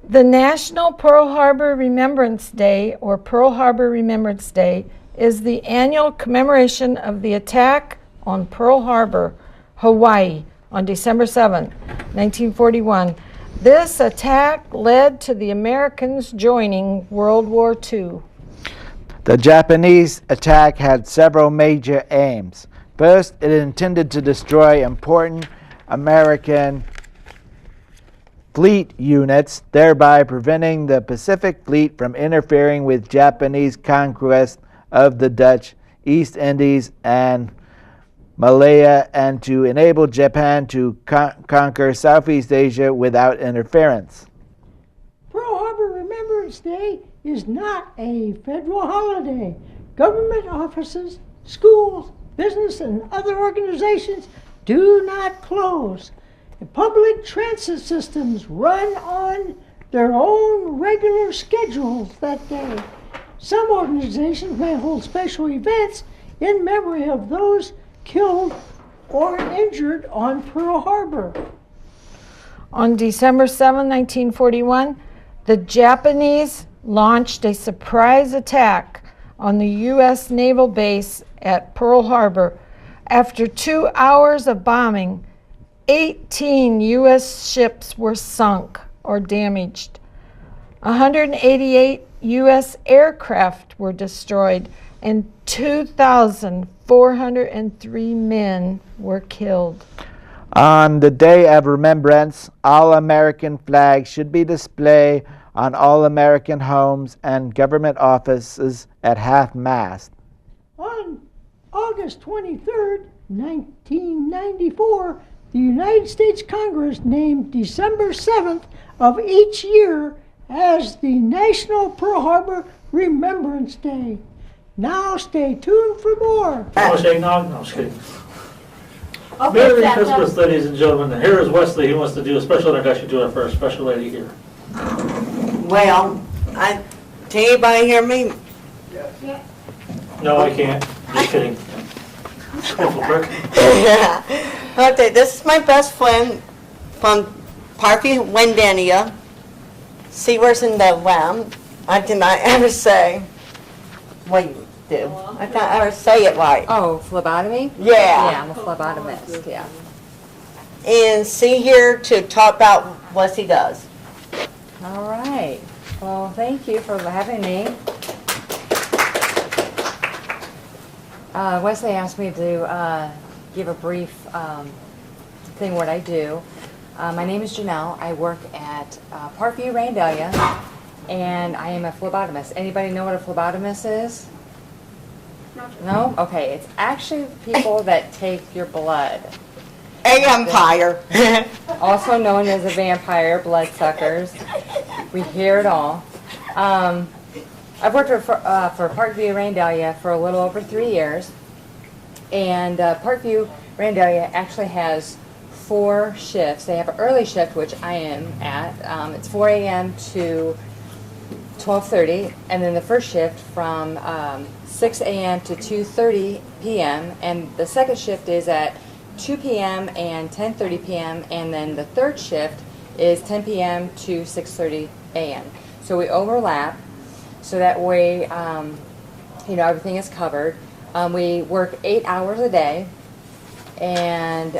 The National Pearl Harbor Remembrance Day, or Pearl Harbor Remembrance Day, is the annual commemoration of the attack on Pearl Harbor, Hawaii, on December 7, 1941. This attack led to the Americans joining World War II. The Japanese attack had several major aims. First, it intended to destroy important American fleet units, thereby preventing the Pacific Fleet from interfering with Japanese conquest of the Dutch East Indies and Malaya, and to enable Japan to conquer Southeast Asia without interference. Pearl Harbor Remembrance Day is not a federal holiday. Government offices, schools, business, and other organizations do not close. The public transit systems run on their own regular schedules that day. Some organizations may hold special events in memory of those killed or injured on Pearl Harbor. On December 7, 1941, the Japanese launched a surprise attack on the U.S. naval base at Pearl Harbor. After 2 hours of bombing, 18 U.S. ships were sunk or damaged. 188 U.S. aircraft were destroyed, and 2,403 men were killed. On the Day of Remembrance, all American flags should be displayed on all American homes and government offices at half-mast. On August 23rd, 1994, the United States Congress named December 7th of each year as the National Pearl Harbor Remembrance Day. Now stay tuned for more. Oh, shake nog? No, I'm just kidding. Merry Christmas, ladies and gentlemen. Here is Wesley. He wants to do a special introduction to our first special lady here. Well, can anybody hear me? No, I can't. Just kidding. Sniffle prick. Okay, this is my best friend from Parky Wendania. See where's in the lamb. I did not ever say what you do. I can't ever say it right. Oh, phlebotomy? Yeah. Yeah, I'm a phlebotomist, yeah. And see here to talk about what he does. All right. Well, thank you for having me. Wesley asked me to give a brief thing what I do. My name is Janelle. I work at Parkview Randalia, and I am a phlebotomist. Anybody know what a phlebotomist is? No? Okay, it's actually people that take your blood. A vampire. Also known as a vampire, bloodsuckers. We hear it all. I've worked for Parkview Randalia for a little over 3 years. And Parkview Randalia actually has 4 shifts. They have an early shift, which I am at. It's 4 a.m. to 12:30, and then the first shift from 6 a.m. to 2:30 p.m. and the second shift is at 2 p.m. and 10:30 p.m. and then the third shift is 10 p.m. to 6:30 a.m. So we overlap, so that way everything is covered. We work 8 hours a day, and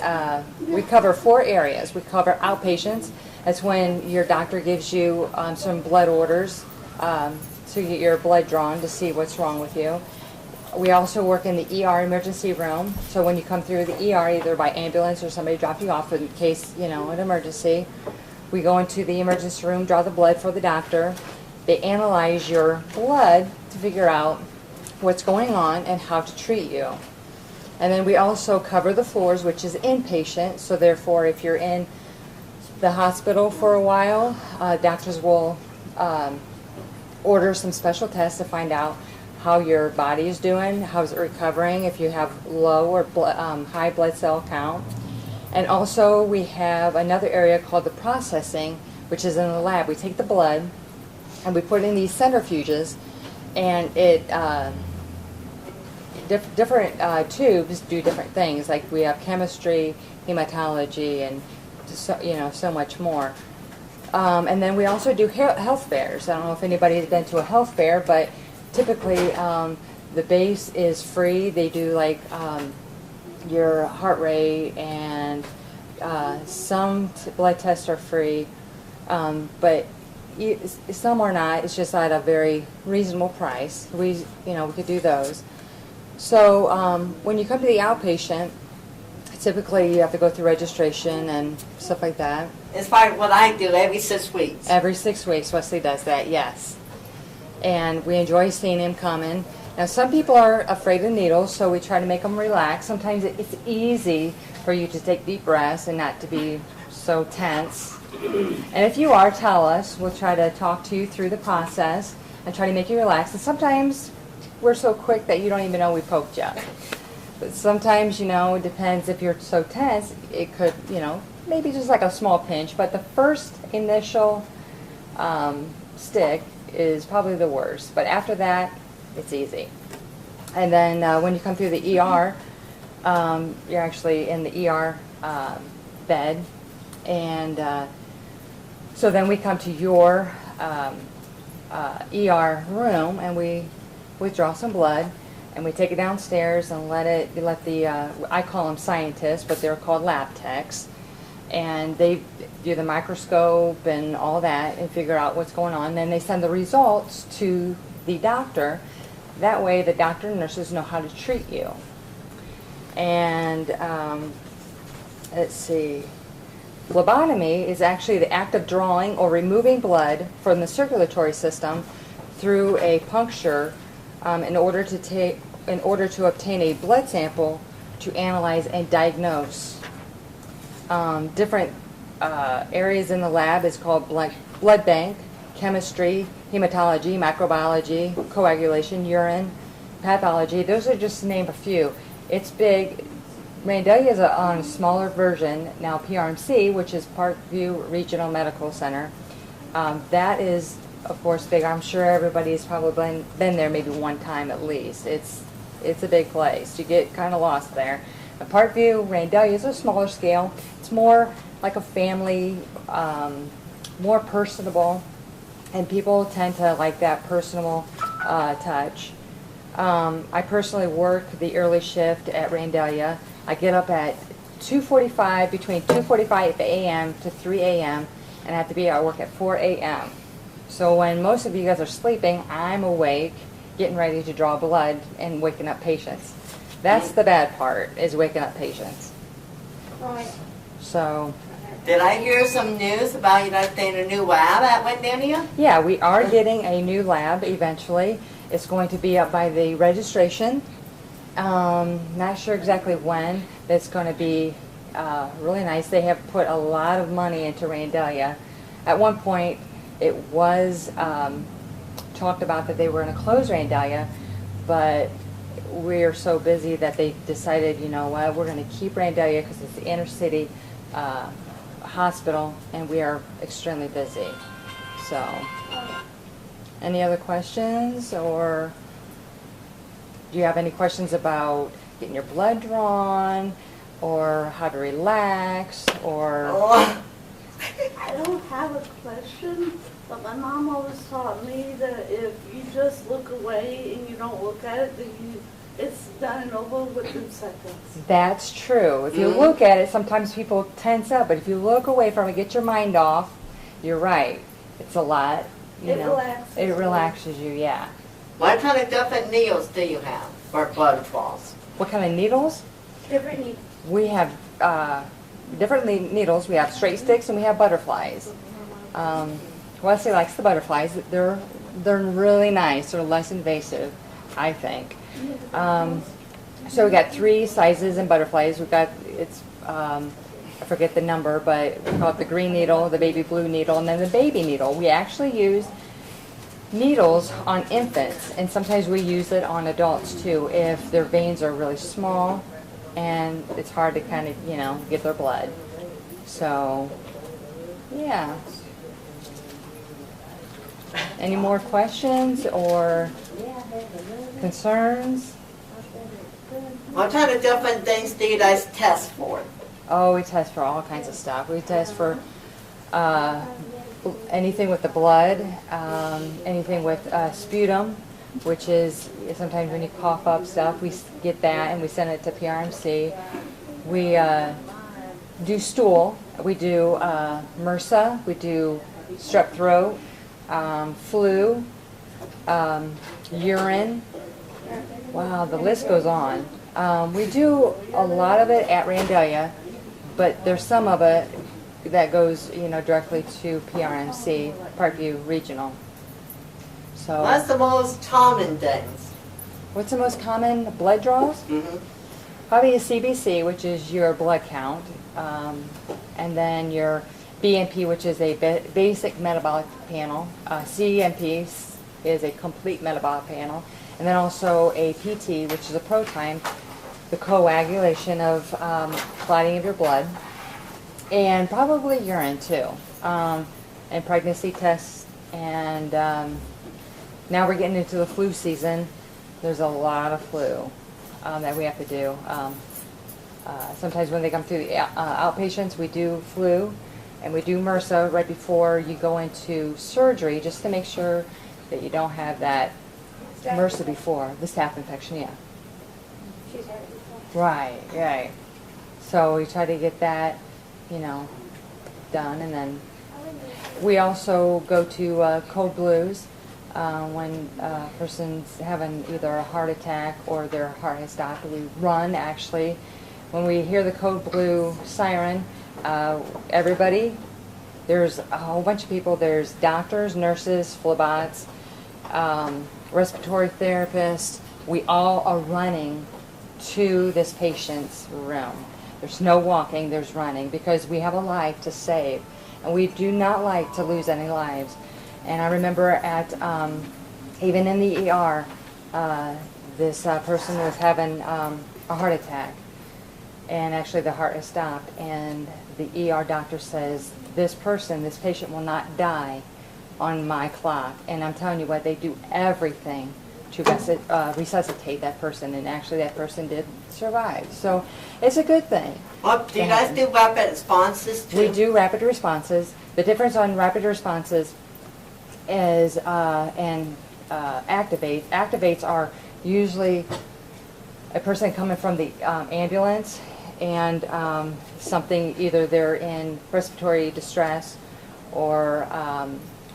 we cover 4 areas. We cover outpatients. That's when your doctor gives you some blood orders to get your blood drawn to see what's wrong with you. We also work in the ER emergency room. So when you come through the ER, either by ambulance or somebody drop you off in case, an emergency, we go into the emergency room, draw the blood for the doctor. They analyze your blood to figure out what's going on and how to treat you. And then we also cover the floors, which is inpatient. So therefore, if you're in the hospital for a while, doctors will order some special tests to find out how your body is doing, how's it recovering, if you have low or high blood cell count. And also we have another area called the processing, which is in the lab. We take the blood and we put it in these centrifuges, and it different tubes do different things. Like we have chemistry, hematology, and so much more. And then we also do health fairs. I don't know if anybody's been to a health fair, but typically the base is free. They do like your heart rate, and some blood tests are free, but some are not. It's just at a very reasonable price. We could do those. So when you come to the outpatient, typically you have to go through registration and stuff like that. It's like what I do every 6 weeks. Every 6 weeks, Wesley does that, yes. And we enjoy seeing him coming. Now, some people are afraid of needles, so we try to make them relax. Sometimes it's easy for you to take deep breaths and not to be so tense. And if you are, tell us. We'll try to talk to you through the process and try to make you relax. And sometimes we're so quick that you don't even know we poked you. But sometimes, it depends if you're so tense, it could, maybe just like a small pinch. But the first initial stick is probably the worst. But after that, it's easy. And then when you come through the ER, you're actually in the ER bed. And so then we come to your ER room, and we withdraw some blood, and we take it downstairs and let the I call them scientists, but they're called lab techs, and they do the microscope and all that and figure out what's going on. Then they send the results to the doctor. That way the doctor and nurses know how to treat you. And let's see. Phlebotomy is actually the act of drawing or removing blood from the circulatory system through a puncture in order to obtain a blood sample to analyze and diagnose. Different areas in the lab is called blood bank, chemistry, hematology, microbiology, coagulation, urine, pathology. Those are just to name a few. It's big. Randalia is on a smaller version. Now PRMC, which is Parkview Regional Medical Center, that is, of course, big. I'm sure everybody's probably been there maybe one time at least. It's a big place. You get kind of lost there. Parkview, Randalia is a smaller scale. It's more like a family, more personable, and people tend to like that personal touch. I personally work the early shift at Randalia. I get up at 2:45, between 2:45 a.m. to 3 a.m., and I have to be at work at 4 a.m. So when most of you guys are sleeping, I'm awake, getting ready to draw blood and waking up patients. That's the bad part, is waking up patients. Right. So. Did I hear some news about you guys getting a new lab at Wendania? Yeah, we are getting a new lab eventually. It's going to be up by the registration. Not sure exactly when. It's going to be really nice. They have put a lot of money into Randalia. At one point, it was talked about that they were going to close Randalia, but we're so busy that they decided, you know what, we're going to keep Randalia because it's the inner city hospital, and we are extremely busy. So, any other questions, or do you have any questions about getting your blood drawn, or how to relax, or? I don't have a question, but my mom always taught me that if you just look away and you don't look at it, then it's done and over within seconds. That's true. If you look at it, sometimes people tense up, but if you look away from it, get your mind off, you're right. It's a lot. It relaxes you, yeah. What kind of different needles do you have for blood draws? What kind of needles? Different needles. We have different needles. We have straight sticks and we have butterflies. Wesley likes the butterflies. They're really nice. They're less invasive, I think. So we got 3 sizes in butterflies. We've got, I forget the number, but we call it the green needle, the baby blue needle, and then the baby needle. We actually use needles on infants, and sometimes we use it on adults too if their veins are really small and it's hard to kind of, you know, get their blood. So, yeah. Any more questions or concerns? What kind of different things do you guys test for? Oh, we test for all kinds of stuff. We test for anything with the blood, anything with sputum, which is sometimes when you cough up stuff, we get that and we send it to PRMC. We do stool. We do MRSA. We do strep throat, flu, urine. Wow, the list goes on. We do a lot of it at Randalia, but there's some of it that goes, you know, directly to PRMC, Parkview Regional. So. What's the most common things? What's the most common blood draws? Probably a CBC, which is your blood count, and then your BNP, which is a basic metabolic panel. CMP is a complete metabolic panel, and then also a PT, which is a protein, the coagulation of clotting of your blood, and probably urine too, and pregnancy tests. And now we're getting into the flu season. There's a lot of flu that we have to do. Sometimes when they come through the outpatients, we do flu, and we do MRSA right before you go into surgery, just to make sure that you don't have that MRSA before, the staph infection, yeah. Right, right. So we try to get that, you know, done, and then we also go to code blues when a person's having either a heart attack or their heart has stopped. We run, actually, when we hear the code blue siren, everybody, there's a whole bunch of people. There's doctors, nurses, phlebots, respiratory therapists. We all are running to this patient's room. There's no walking, there's running, because we have a life to save. And we do not like to lose any lives. And I remember at, even in the ER, this person was having a heart attack. And actually the heart has stopped. And the ER doctor says, this patient will not die on my clock. And I'm telling you what, they do everything to resuscitate that person. And actually that person did survive. So it's a good thing. Well, do you guys do rapid responses too? We do rapid responses. The difference on rapid responses is activates. Activates are usually a person coming from the ambulance and something, either they're in respiratory distress or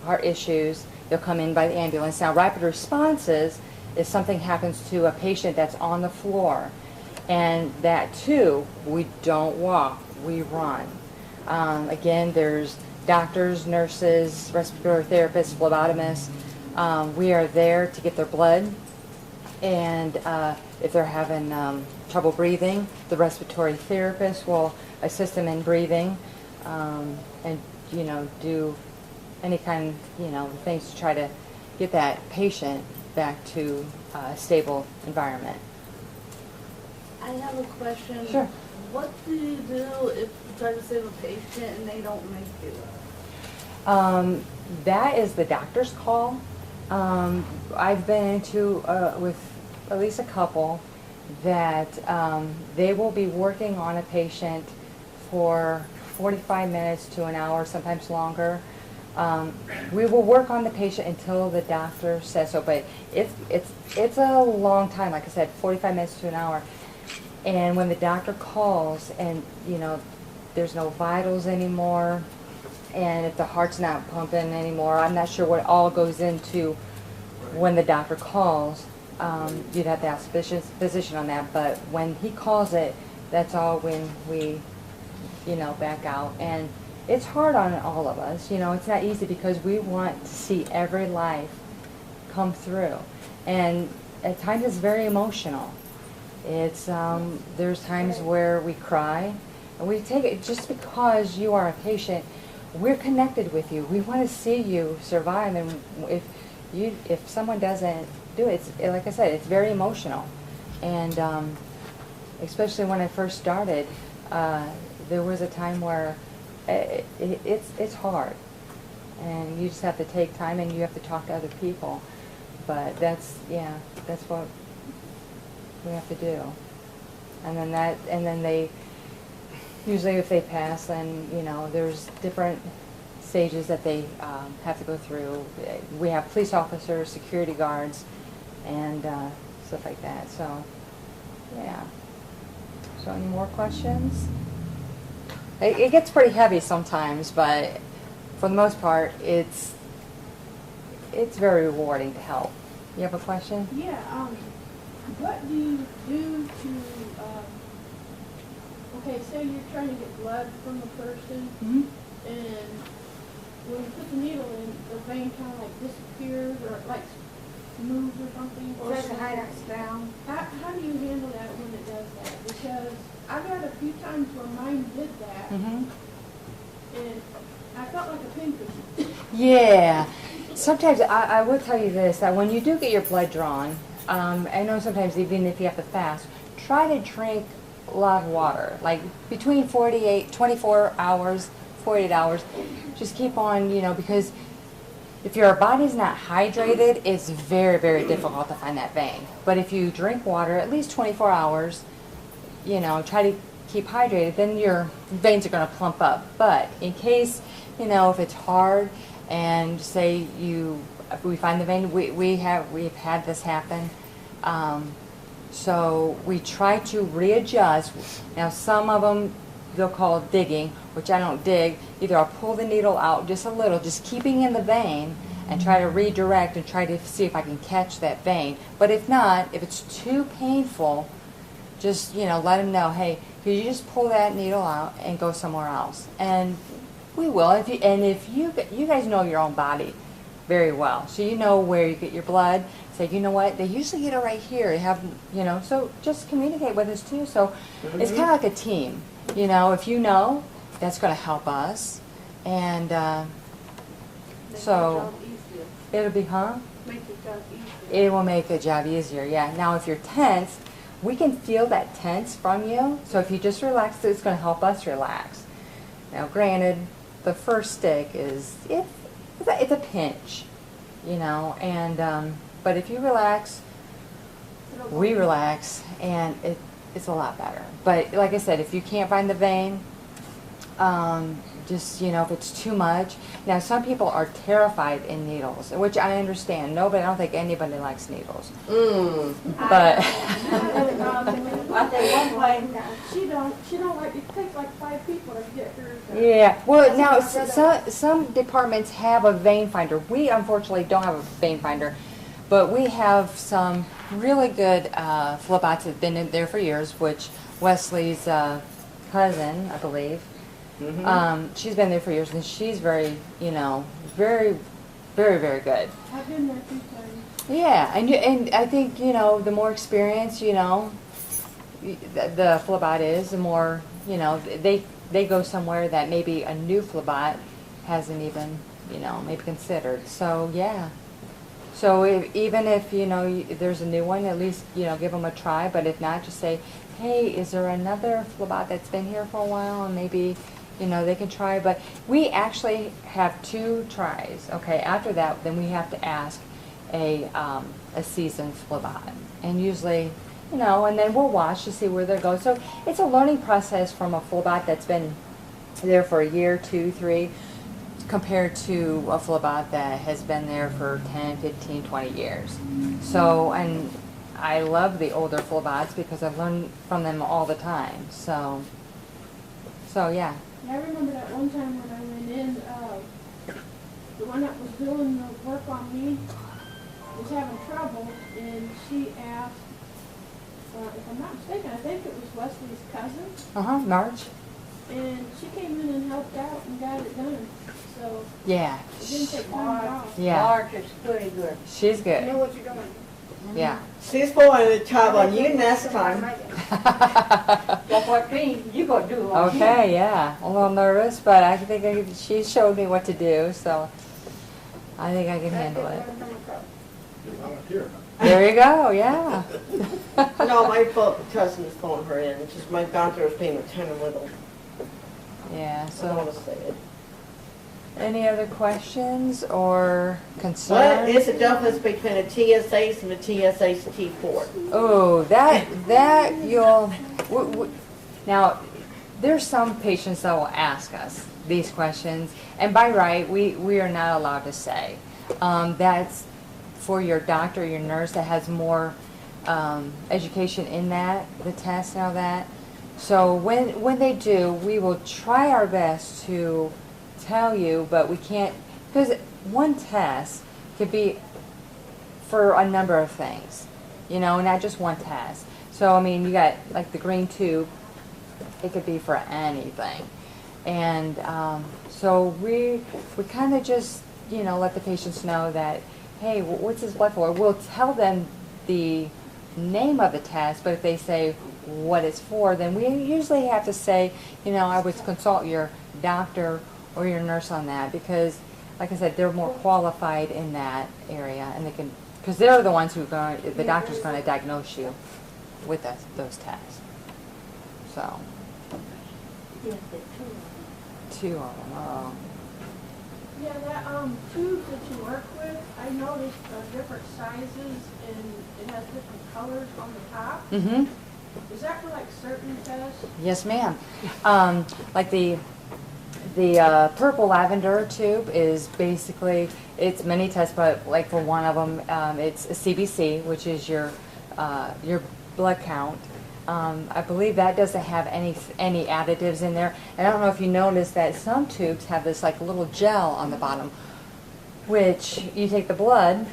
heart issues. They'll come in by the ambulance. Now, rapid responses is something happens to a patient that's on the floor. And that too, we don't walk, we run. Again, there's doctors, nurses, respiratory therapists, phlebotomists. We are there to get their blood. And if they're having trouble breathing, the respiratory therapist will assist them in breathing and, do any kind of, things to try to get that patient back to a stable environment. I have a question. Sure. What do you do if you try to save a patient and they don't make it? That is the doctor's call. I've been into with at least a couple that they will be working on a patient for 45 minutes to an hour, sometimes longer. We will work on the patient until the doctor says so, but it's a long time, like I said, 45 minutes to an hour. And when the doctor calls and, there's no vitals anymore, and if the heart's not pumping anymore, I'm not sure what all goes into when the doctor calls. You'd have to ask the physician on that, but when he calls it, that's all when we, back out. And it's hard on all of us, it's not easy because we want to see every life come through. And at times it's very emotional. It's, there's times where we cry, and we take it just because you are a patient. We're connected with you. We want to see you survive, and if someone doesn't do it, like I said, it's very emotional. And especially when I first started, there was a time where it's hard, and you just have to take time and you have to talk to other people. But that's what we have to do. And then they usually, if they pass, then there's different stages that they have to go through. We have police officers, security guards, and stuff like that. So yeah. So any more questions? It gets pretty heavy sometimes, but for the most part, it's very rewarding to help. You have a question? Yeah. What do you do to, okay, say you're trying to get blood from a person, and when you put the needle in, the vein kind of like disappears or like moves or something? Or tries to hide us down. How do you handle that when it does that? Because I've had a few times where mine did that, and I felt like a pincushion. Yeah. Sometimes I will tell you this, that when you do get your blood drawn, I know sometimes even if you have to fast, try to drink a lot of water, like between 24 hours, 48 hours. Just keep on, because if your body's not hydrated, it's very, very difficult to find that vein. But if you drink water at least 24 hours, try to keep hydrated, then your veins are going to plump up. But in case, if it's hard and say we find the vein, we've had this happen. So we try to readjust. Now some of them they'll call digging, which I don't dig. Either I'll pull the needle out just a little, just keeping in the vein, and try to redirect and try to see if I can catch that vein. But if not, if it's too painful, just let them know, hey, Because you just pull that needle out and go somewhere else. And we will. If you guys know your own body very well, so you know where you get your blood. Say, you know what? They usually get it right here. So just communicate with us too. So it's kind of like a team. If you know, that's going to help us. And so it'll be, Make the job easier. It will make the job easier, yeah. Now, if you're tense, we can feel that tense from you. So if you just relax, it's going to help us relax. Now, granted, the first stick it's a pinch, and but if you relax, we relax, and it's a lot better. But like I said, if you can't find the vein, just, if it's too much. Now, some people are terrified in needles, which I understand. I don't think anybody likes needles. But I think one way she don't like it. Takes like 5 people to get her. Yeah. Well, now some departments have a vein finder. We unfortunately don't have a vein finder, but we have some really good phlebots that have been in there for years. Which Wesley's cousin, I believe. She's been there for years, and she's very, very, very, very good. I've been there 2 times. Yeah, and I think, the more experience, the phlebot is, the more, they go somewhere that maybe a new phlebot hasn't even, maybe considered. So, yeah. So even if, there's a new one, at least, give them a try. But if not, just say, hey, is there another phlebot that's been here for a while, and maybe they can try. But we actually have 2 tries. Okay, after that, then we have to ask a seasoned phlebot, and usually, and then we'll watch to see where they go. So it's a learning process from a phlebot that's been there for a year, 2, 3, compared to a phlebot that has been there for 10, 15, 20 years. So, and I love the older phlebots because I've learned from them all the time. So yeah. I remember that one time when I went in, the one that was doing the work on me was having trouble, and she asked, if I'm not mistaken, I think it was Wesley's cousin. Marge. And she came in and helped out and got it done. So yeah. It didn't take time at all. Yeah. Marge is pretty good. She's good. You know what you're doing. Yeah. She's going to job on you next time. That's what you gonna do. Okay, yeah. A little nervous, but I think she showed me what to do, so I think I can handle it. There you go, yeah. No, my cousin is calling her in. It's just my doctor is being attentive with them. Yeah, I don't want to say it. Any other questions or concerns? What is the difference between a TSH and a TSH T4? Oh, that you'll... Now, there's some patients that will ask us these questions, and by right, we are not allowed to say. That's for your doctor, your nurse that has more education in that, the test and all that. So when they do, we will try our best to tell you, but we can't, because one test could be for a number of things, not just one test. So, I mean, you got like the green tube, it could be for anything. And so we kind of just, let the patients know that, hey, what's this blood for? We'll tell them the name of the test, but if they say what it's for, then we usually have to say, I would consult your doctor or your nurse on that, because, like I said, they're more qualified in that area, and they can, because they're the ones who the doctor's going to diagnose you with those tests. So, 2 of them. Oh. Yeah, that tube that you work with, I noticed different sizes and it has different colors on the top. Mm-hmm. Is that for like certain tests? Yes, ma'am. Like the purple lavender tube is basically, it's many tests, but like for one of them, it's a CBC, which is your blood count. I believe that doesn't have any additives in there. And I don't know if you noticed that some tubes have this like little gel on the bottom, which you take the blood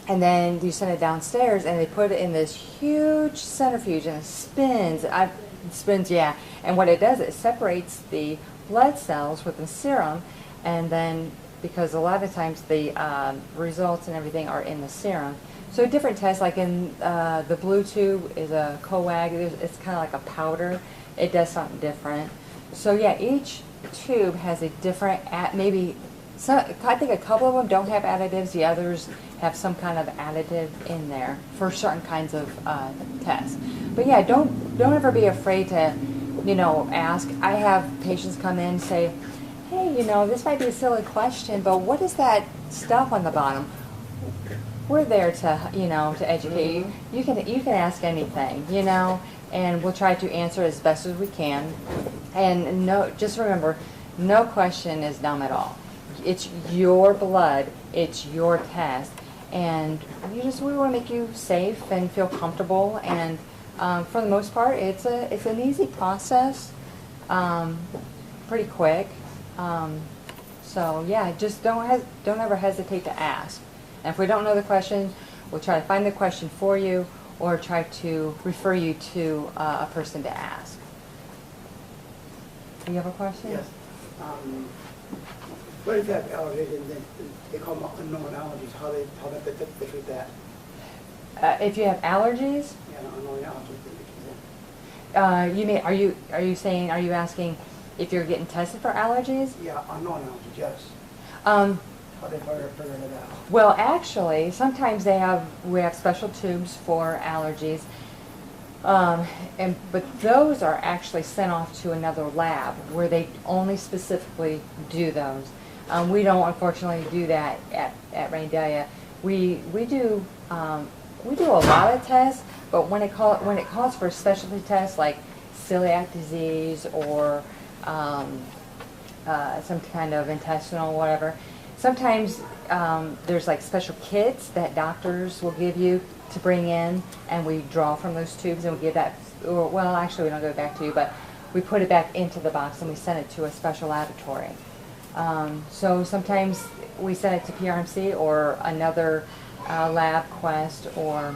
and then you send it downstairs and they put it in this huge centrifuge and it spins. Spins, yeah. And what it does, it separates the blood cells with the serum, and then because a lot of times the results and everything are in the serum. So different tests, like in the blue tube is a coag. It's kind of like a powder. It does something different. So yeah, each tube has a different, maybe, I think a couple of them don't have additives. The others have some kind of additive in there for certain kinds of tests. But yeah, don't ever be afraid to, ask. I have patients come in and say, hey, this might be a silly question, but what is that stuff on the bottom? We're there to, to educate you. You can ask anything, and we'll try to answer as best as we can. And just remember, no question is dumb at all. It's your blood, it's your test, and we want to make you safe and feel comfortable. And for the most part, it's an easy process, pretty quick. So yeah, just don't ever hesitate to ask. And if we don't know the question, we'll try to find the question for you, or try to refer you to a person to ask. Do you have a question? Yes. What if you have allergies and then they call them unknown allergies? How they treat that? If you have allergies? Yeah, unknown allergies. You mean, are you asking if you're getting tested for allergies? Yeah, unknown allergies, yes. How they figure it out? Well, actually, sometimes we have special tubes for allergies, but those are actually sent off to another lab where they only specifically do those. We don't, unfortunately, do that at Randalia. We do a lot of tests, but when it calls for specialty tests like celiac disease or some kind of intestinal whatever, sometimes there's like special kits that doctors will give you to bring in, and we draw from those tubes and we give that, well, actually we don't give it back to you, but we put it back into the box and we send it to a special laboratory. So sometimes we send it to PRMC or another lab quest, or,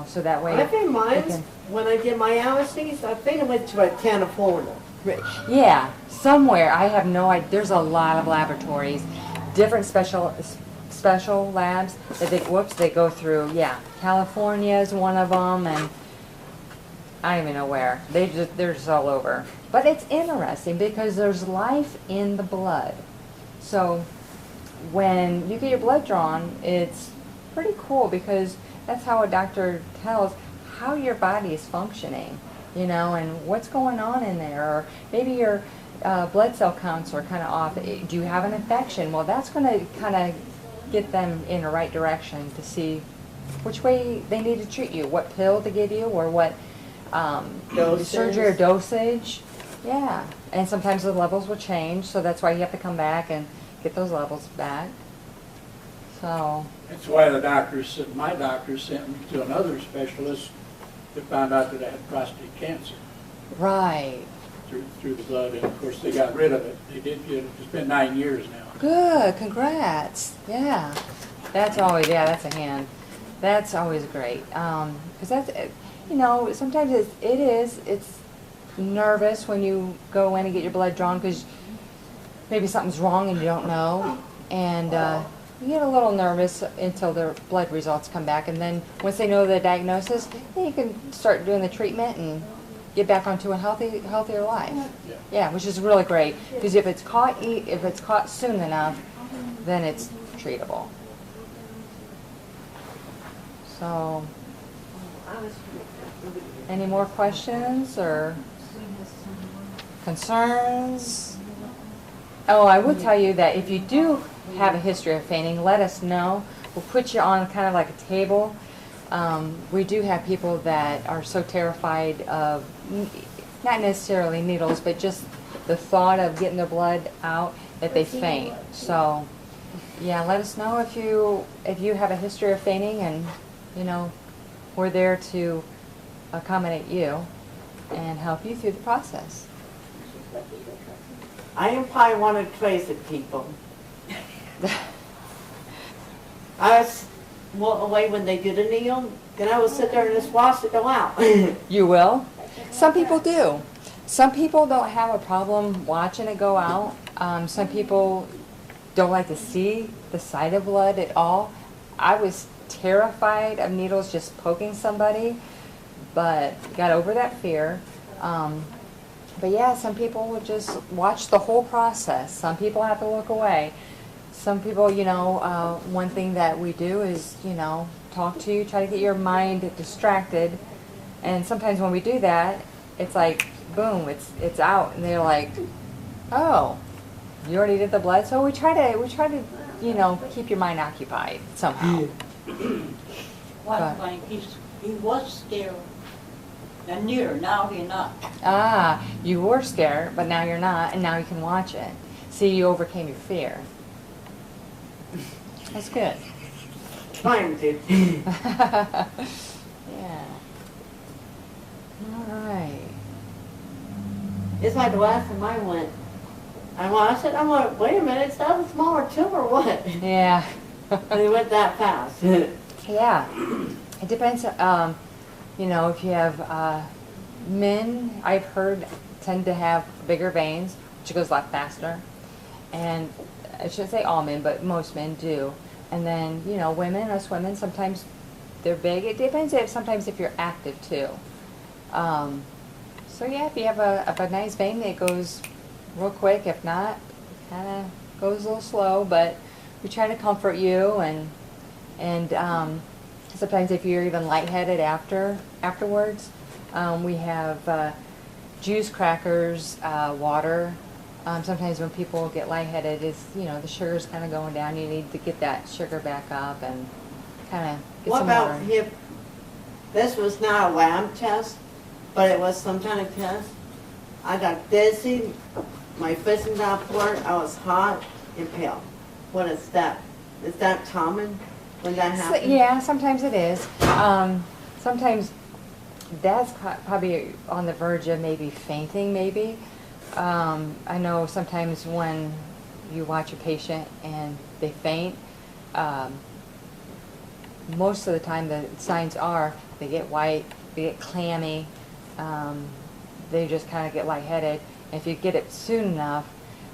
so that way. I think mine, when I did my allergies, I think I went to California. Yeah, somewhere. I have no idea. There's a lot of laboratories, different special labs that they go through. Yeah, California is one of them, and I don't even know where. They're just all over. But it's interesting because there's life in the blood. So when you get your blood drawn, it's pretty cool because that's how a doctor tells how your body is functioning, and what's going on in there. Or maybe your blood cell counts are kind of off. Do you have an infection? Well, that's going to kind of get them in the right direction to see which way they need to treat you, what pill to give you, or what surgery or dosage. Yeah, and sometimes the levels will change, so that's why you have to come back and get those levels back. So that's why my doctor sent me to another specialist that found out that I had prostate cancer. Right. Through the blood, and of course they got rid of it. They did. It's been 9 years now. Good, congrats. Yeah, that's always, that's a hand. That's always great. Because that's, sometimes it's nervous when you go in and get your blood drawn because maybe something's wrong and you don't know. And you get a little nervous until the blood results come back. And then once they know the diagnosis, then you can start doing the treatment and get back onto a healthier life. Yeah, which is really great because if it's caught soon enough, then it's treatable. So, any more questions or concerns? Oh, I will tell you that if you do have a history of fainting, let us know. We'll put you on kind of like a table. We do have people that are so terrified of, not necessarily needles, but just the thought of getting their blood out that they faint. So, yeah, let us know if you have a history of fainting, and we're there to accommodate you and help you through the process. I am probably one of the crazy people. I was walk away when they do the needle, then I will sit there and just watch it go out. You will? Some people do. Some people don't have a problem watching it go out. Some people don't like to see the sight of blood at all. I was terrified of needles just poking somebody, but got over that fear. But yeah, some people will just watch the whole process. Some people have to look away. Some people, you know, one thing that we do is, you know, talk to you, try to get your mind distracted. And sometimes when we do that, it's like, boom, it's out. And they're like, oh, you already did the blood? So we try to, you know, keep your mind occupied somehow. One thing, he was scared. And near, now you're not. Ah, you were scared, but now you're not, and now you can watch it. See, you overcame your fear. That's good. Trying to. Yeah. All right. It's like the last time I went. I said, I'm like, wait a minute, is that a smaller tumor or what? Yeah. And it went that fast. Yeah. It depends, you know, if you have men, I've heard, tend to have bigger veins, which goes a lot faster. And I shouldn't say all men, but most men do. And then, you know, us women, sometimes they're big. It depends sometimes if you're active too. So yeah, if you have a nice vein, it goes real quick. If not, kind of goes a little slow, but we try to comfort you and sometimes if you're even lightheaded afterwards, we have juice, crackers, water. Sometimes when people get lightheaded, it's, you know, the sugar's kind of going down. You need to get that sugar back up and kind of get What some about water. if this was not a lab test, but it was some kind of test? I got dizzy, my fist got poured, I was hot and pale. What is that? Is that common when that happens? Yeah, sometimes it is. Sometimes that's probably on the verge of maybe fainting, maybe. I know sometimes when you watch a patient and they faint, most of the time the signs are they get white, they get clammy, they just kind of get lightheaded. And if you get it soon enough,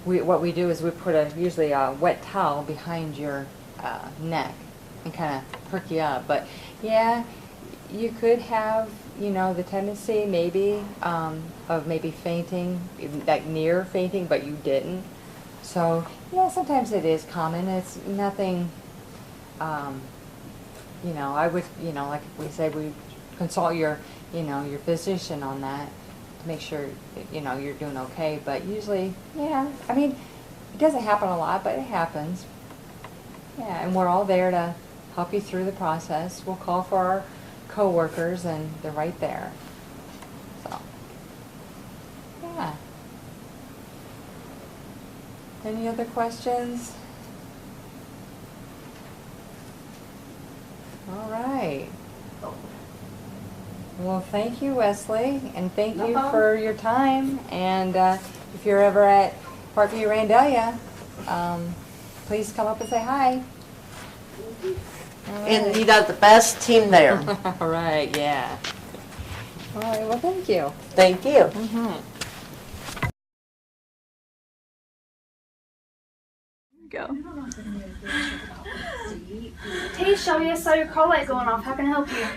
what we do is we put usually a wet towel behind your neck and kind of perk you up. But yeah, you could have, you know, the tendency maybe of maybe fainting, like near fainting, but you didn't. So yeah, sometimes it is common. It's nothing, you know, I would, you know, like we said, we consult your, you know, your physician on that to make sure, you know, you're doing okay. But usually, yeah, I mean, it doesn't happen a lot, but it happens. Yeah, and we're all there to help you through the process. We'll call for our co-workers, and they're right there. So, yeah. Any other questions? All right. Well, thank you, Wesley, and thank you for your time. And if you're ever at Parkview Randalia, please come up and say hi. And you got the best team there. All right, yeah. All right, well, thank you. Thank you. Go. Hey, Shelby, I saw your call light going off. How can I help you?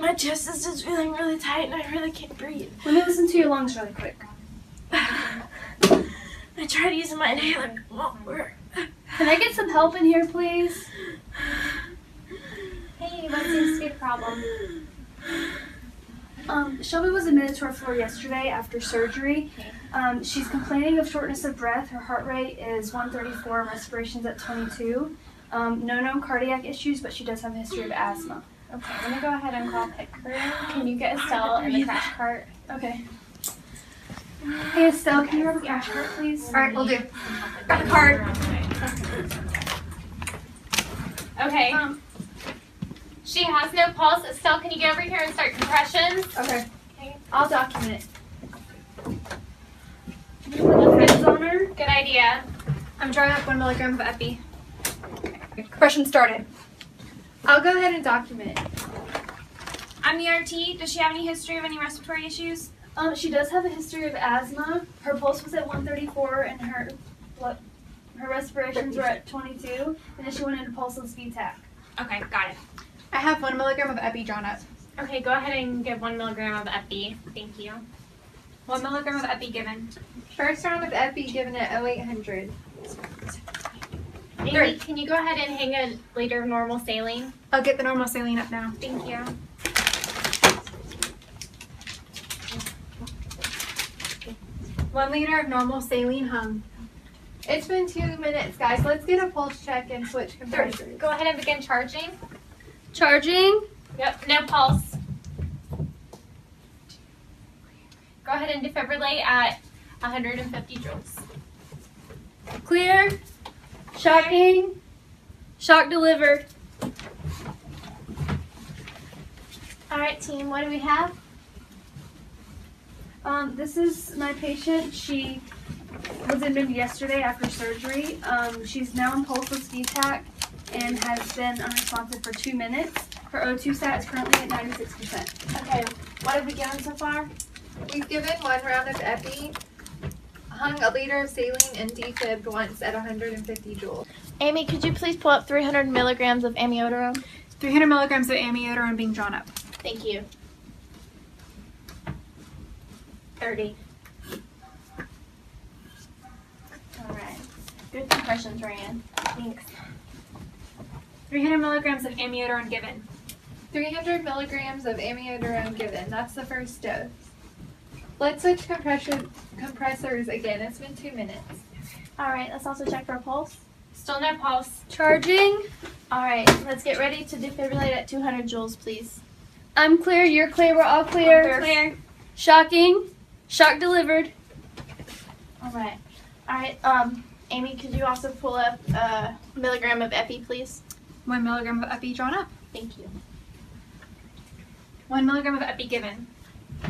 My chest is just feeling really tight and I really can't breathe. Let me listen to your lungs really quick. I tried using my inhaler, it won't work. Can I get some help in here, please? Hey, what seems to be the problem? Shelby was admitted to our floor yesterday after surgery. She's complaining of shortness of breath. Her heart rate is 134, respiration's at 22. No known cardiac issues, but she does have a history of asthma. Okay, I'm gonna go ahead and call Picker. Can you get Estelle in the crash cart? Okay. Hey, Estelle, can you grab a crash cart, please? All right, we'll do. Grab the card. Okay. She has no pulse. Estelle, can you get over here and start compressions? Okay. I'll document it. Can you put the meds on her? Good idea. I'm drawing up 1 milligram of epi. Compression started. I'll go ahead and document it. I'm the RT. Does she have any history of any respiratory issues? She does have a history of asthma. Her pulse was at 134 and her respirations were at 22, and then she went into pulse and speed tach. Okay, got it. I have 1 milligram of epi drawn up. Okay, go ahead and give 1 milligram of epi. Thank you. 1 milligram of epi given. First round of epi given at 0800. Amy, can you go ahead and hang a liter of normal saline? I'll get the normal saline up now. Thank you. One liter of normal saline hung. It's been 2 minutes, guys. Let's get a pulse check and switch compressors. Go ahead and begin charging. Charging. Yep, no pulse. Go ahead and defibrillate at 150 joules. Clear. Shocking. Shock delivered. All right, team, what do we have? This is my patient. She was admitted yesterday after surgery. She's now in pulse with speed tach and has been unresponsive for 2 minutes. Her O2 stat is currently at 96%. Okay, what have we given so far? We've given 1 round of epi, hung a liter of saline, and defibbed once at 150 joules. Amy, could you please pull up 300 milligrams of amiodarone? 300 milligrams of amiodarone being drawn up. Thank you. 30. All right. Good compressions, Ryan. Thanks. 300 milligrams of amiodarone given. 300 milligrams of amiodarone given. That's the first dose. Let's switch compressors again. It's been 2 minutes. All right, let's also check for a pulse. Still no pulse. Charging. All right, let's get ready to defibrillate at 200 joules, please. I'm clear. You're clear. We're all clear. We're clear. Shocking. Shock delivered. All right. All right, Amy, could you also pull up a milligram of epi, please? 1 milligram of epi drawn up. Thank you. 1 milligram of epi given.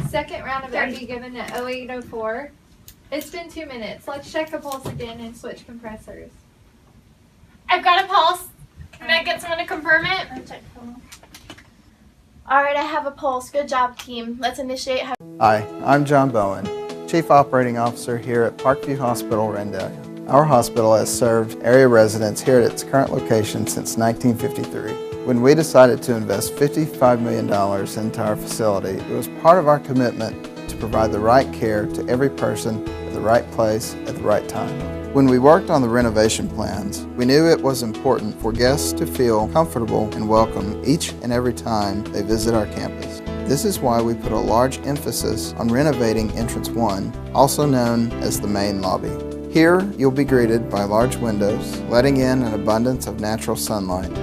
Second round of 30. epi given at 0804. It's been 2 minutes. Let's check the pulse again and switch compressors. I've got a pulse. Can I get someone to confirm it? All right, I have a pulse. Good job, team. Let's initiate. Hi, I'm John Bowen, Chief Operating Officer here at Parkview Hospital, Randalia. Our hospital has served area residents here at its current location since 1953. When we decided to invest $55 million into our facility, it was part of our commitment to provide the right care to every person at the right place at the right time. When we worked on the renovation plans, we knew it was important for guests to feel comfortable and welcome each and every time they visit our campus. This is why we put a large emphasis on renovating Entrance 1, also known as the main lobby. Here, you'll be greeted by large windows, letting in an abundance of natural sunlight.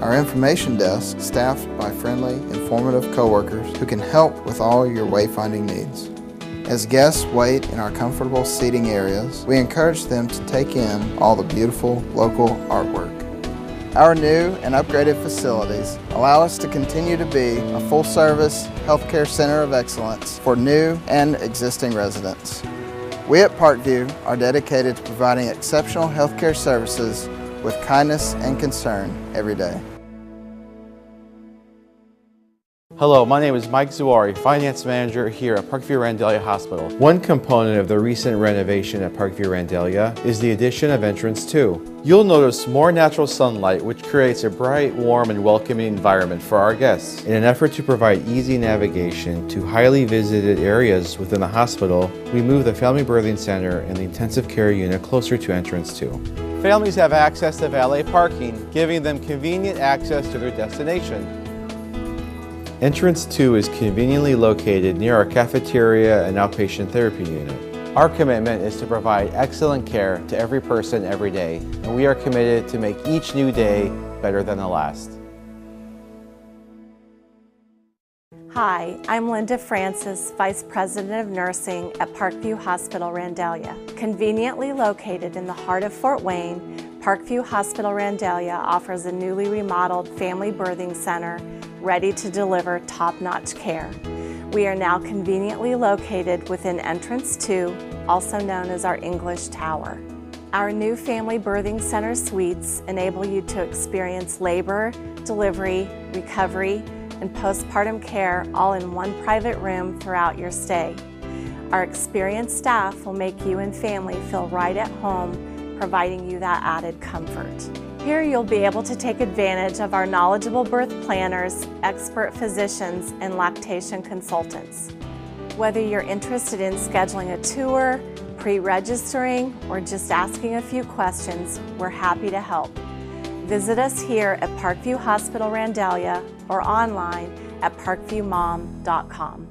Our information desk, staffed by friendly, informative coworkers who can help with all your wayfinding needs. As guests wait in our comfortable seating areas, we encourage them to take in all the beautiful local artwork. Our new and upgraded facilities allow us to continue to be a full-service healthcare center of excellence for new and existing residents. We at Parkview are dedicated to providing exceptional healthcare services with kindness and concern every day. Hello, my name is Mike Zuari, Finance Manager here at Parkview Randalia Hospital. One component of the recent renovation at Parkview Randalia is the addition of Entrance 2. You'll notice more natural sunlight, which creates a bright, warm, and welcoming environment for our guests. In an effort to provide easy navigation to highly visited areas within the hospital, we moved the Family Birthing Center and the Intensive Care Unit closer to Entrance 2. Families have access to valet parking, giving them convenient access to their destination. Entrance 2 is conveniently located near our cafeteria and outpatient therapy unit. Our commitment is to provide excellent care to every person every day, and we are committed to make each new day better than the last. Hi, I'm Linda Francis, Vice President of Nursing at Parkview Hospital, Randalia. Conveniently located in the heart of Fort Wayne, Parkview Hospital, Randalia offers a newly remodeled family birthing center ready to deliver top-notch care. We are now conveniently located within Entrance 2, also known as our English Tower. Our new Family Birthing Center suites enable you to experience labor, delivery, recovery, and postpartum care all in one private room throughout your stay. Our experienced staff will make you and family feel right at home, providing you that added comfort. Here you'll be able to take advantage of our knowledgeable birth planners, expert physicians, and lactation consultants. Whether you're interested in scheduling a tour, pre-registering, or just asking a few questions, we're happy to help. Visit us here at Parkview Hospital Randalia or online at parkviewmom.com.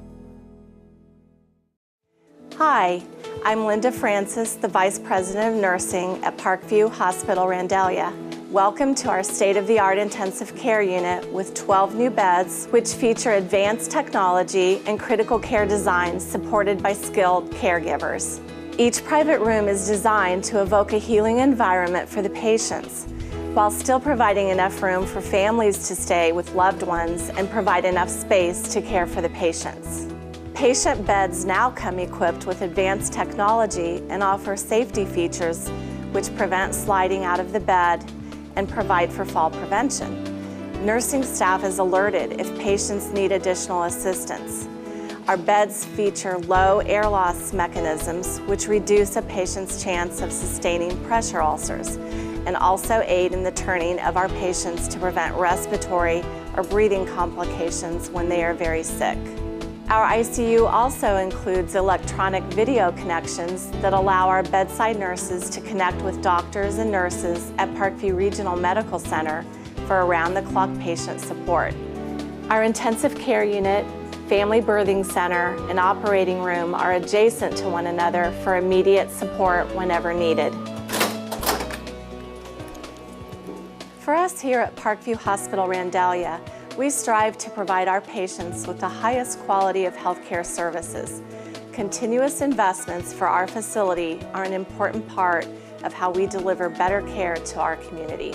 Hi, I'm Linda Francis, the Vice President of Nursing at Parkview Hospital Randalia. Welcome to our state-of-the-art intensive care unit with 12 new beds, which feature advanced technology and critical care designs supported by skilled caregivers. Each private room is designed to evoke a healing environment for the patients, while still providing enough room for families to stay with loved ones and provide enough space to care for the patients. Patient beds now come equipped with advanced technology and offer safety features which prevent sliding out of the bed and provide for fall prevention. Nursing staff is alerted if patients need additional assistance. Our beds feature low air loss mechanisms which reduce a patient's chance of sustaining pressure ulcers and also aid in the turning of our patients to prevent respiratory or breathing complications when they are very sick. Our ICU also includes electronic video connections that allow our bedside nurses to connect with doctors and nurses at Parkview Regional Medical Center for around-the-clock patient support. Our intensive care unit, family birthing center, and operating room are adjacent to one another for immediate support whenever needed. For us here at Parkview Hospital Randalia, we strive to provide our patients with the highest quality of healthcare services. Continuous investments for our facility are an important part of how we deliver better care to our community.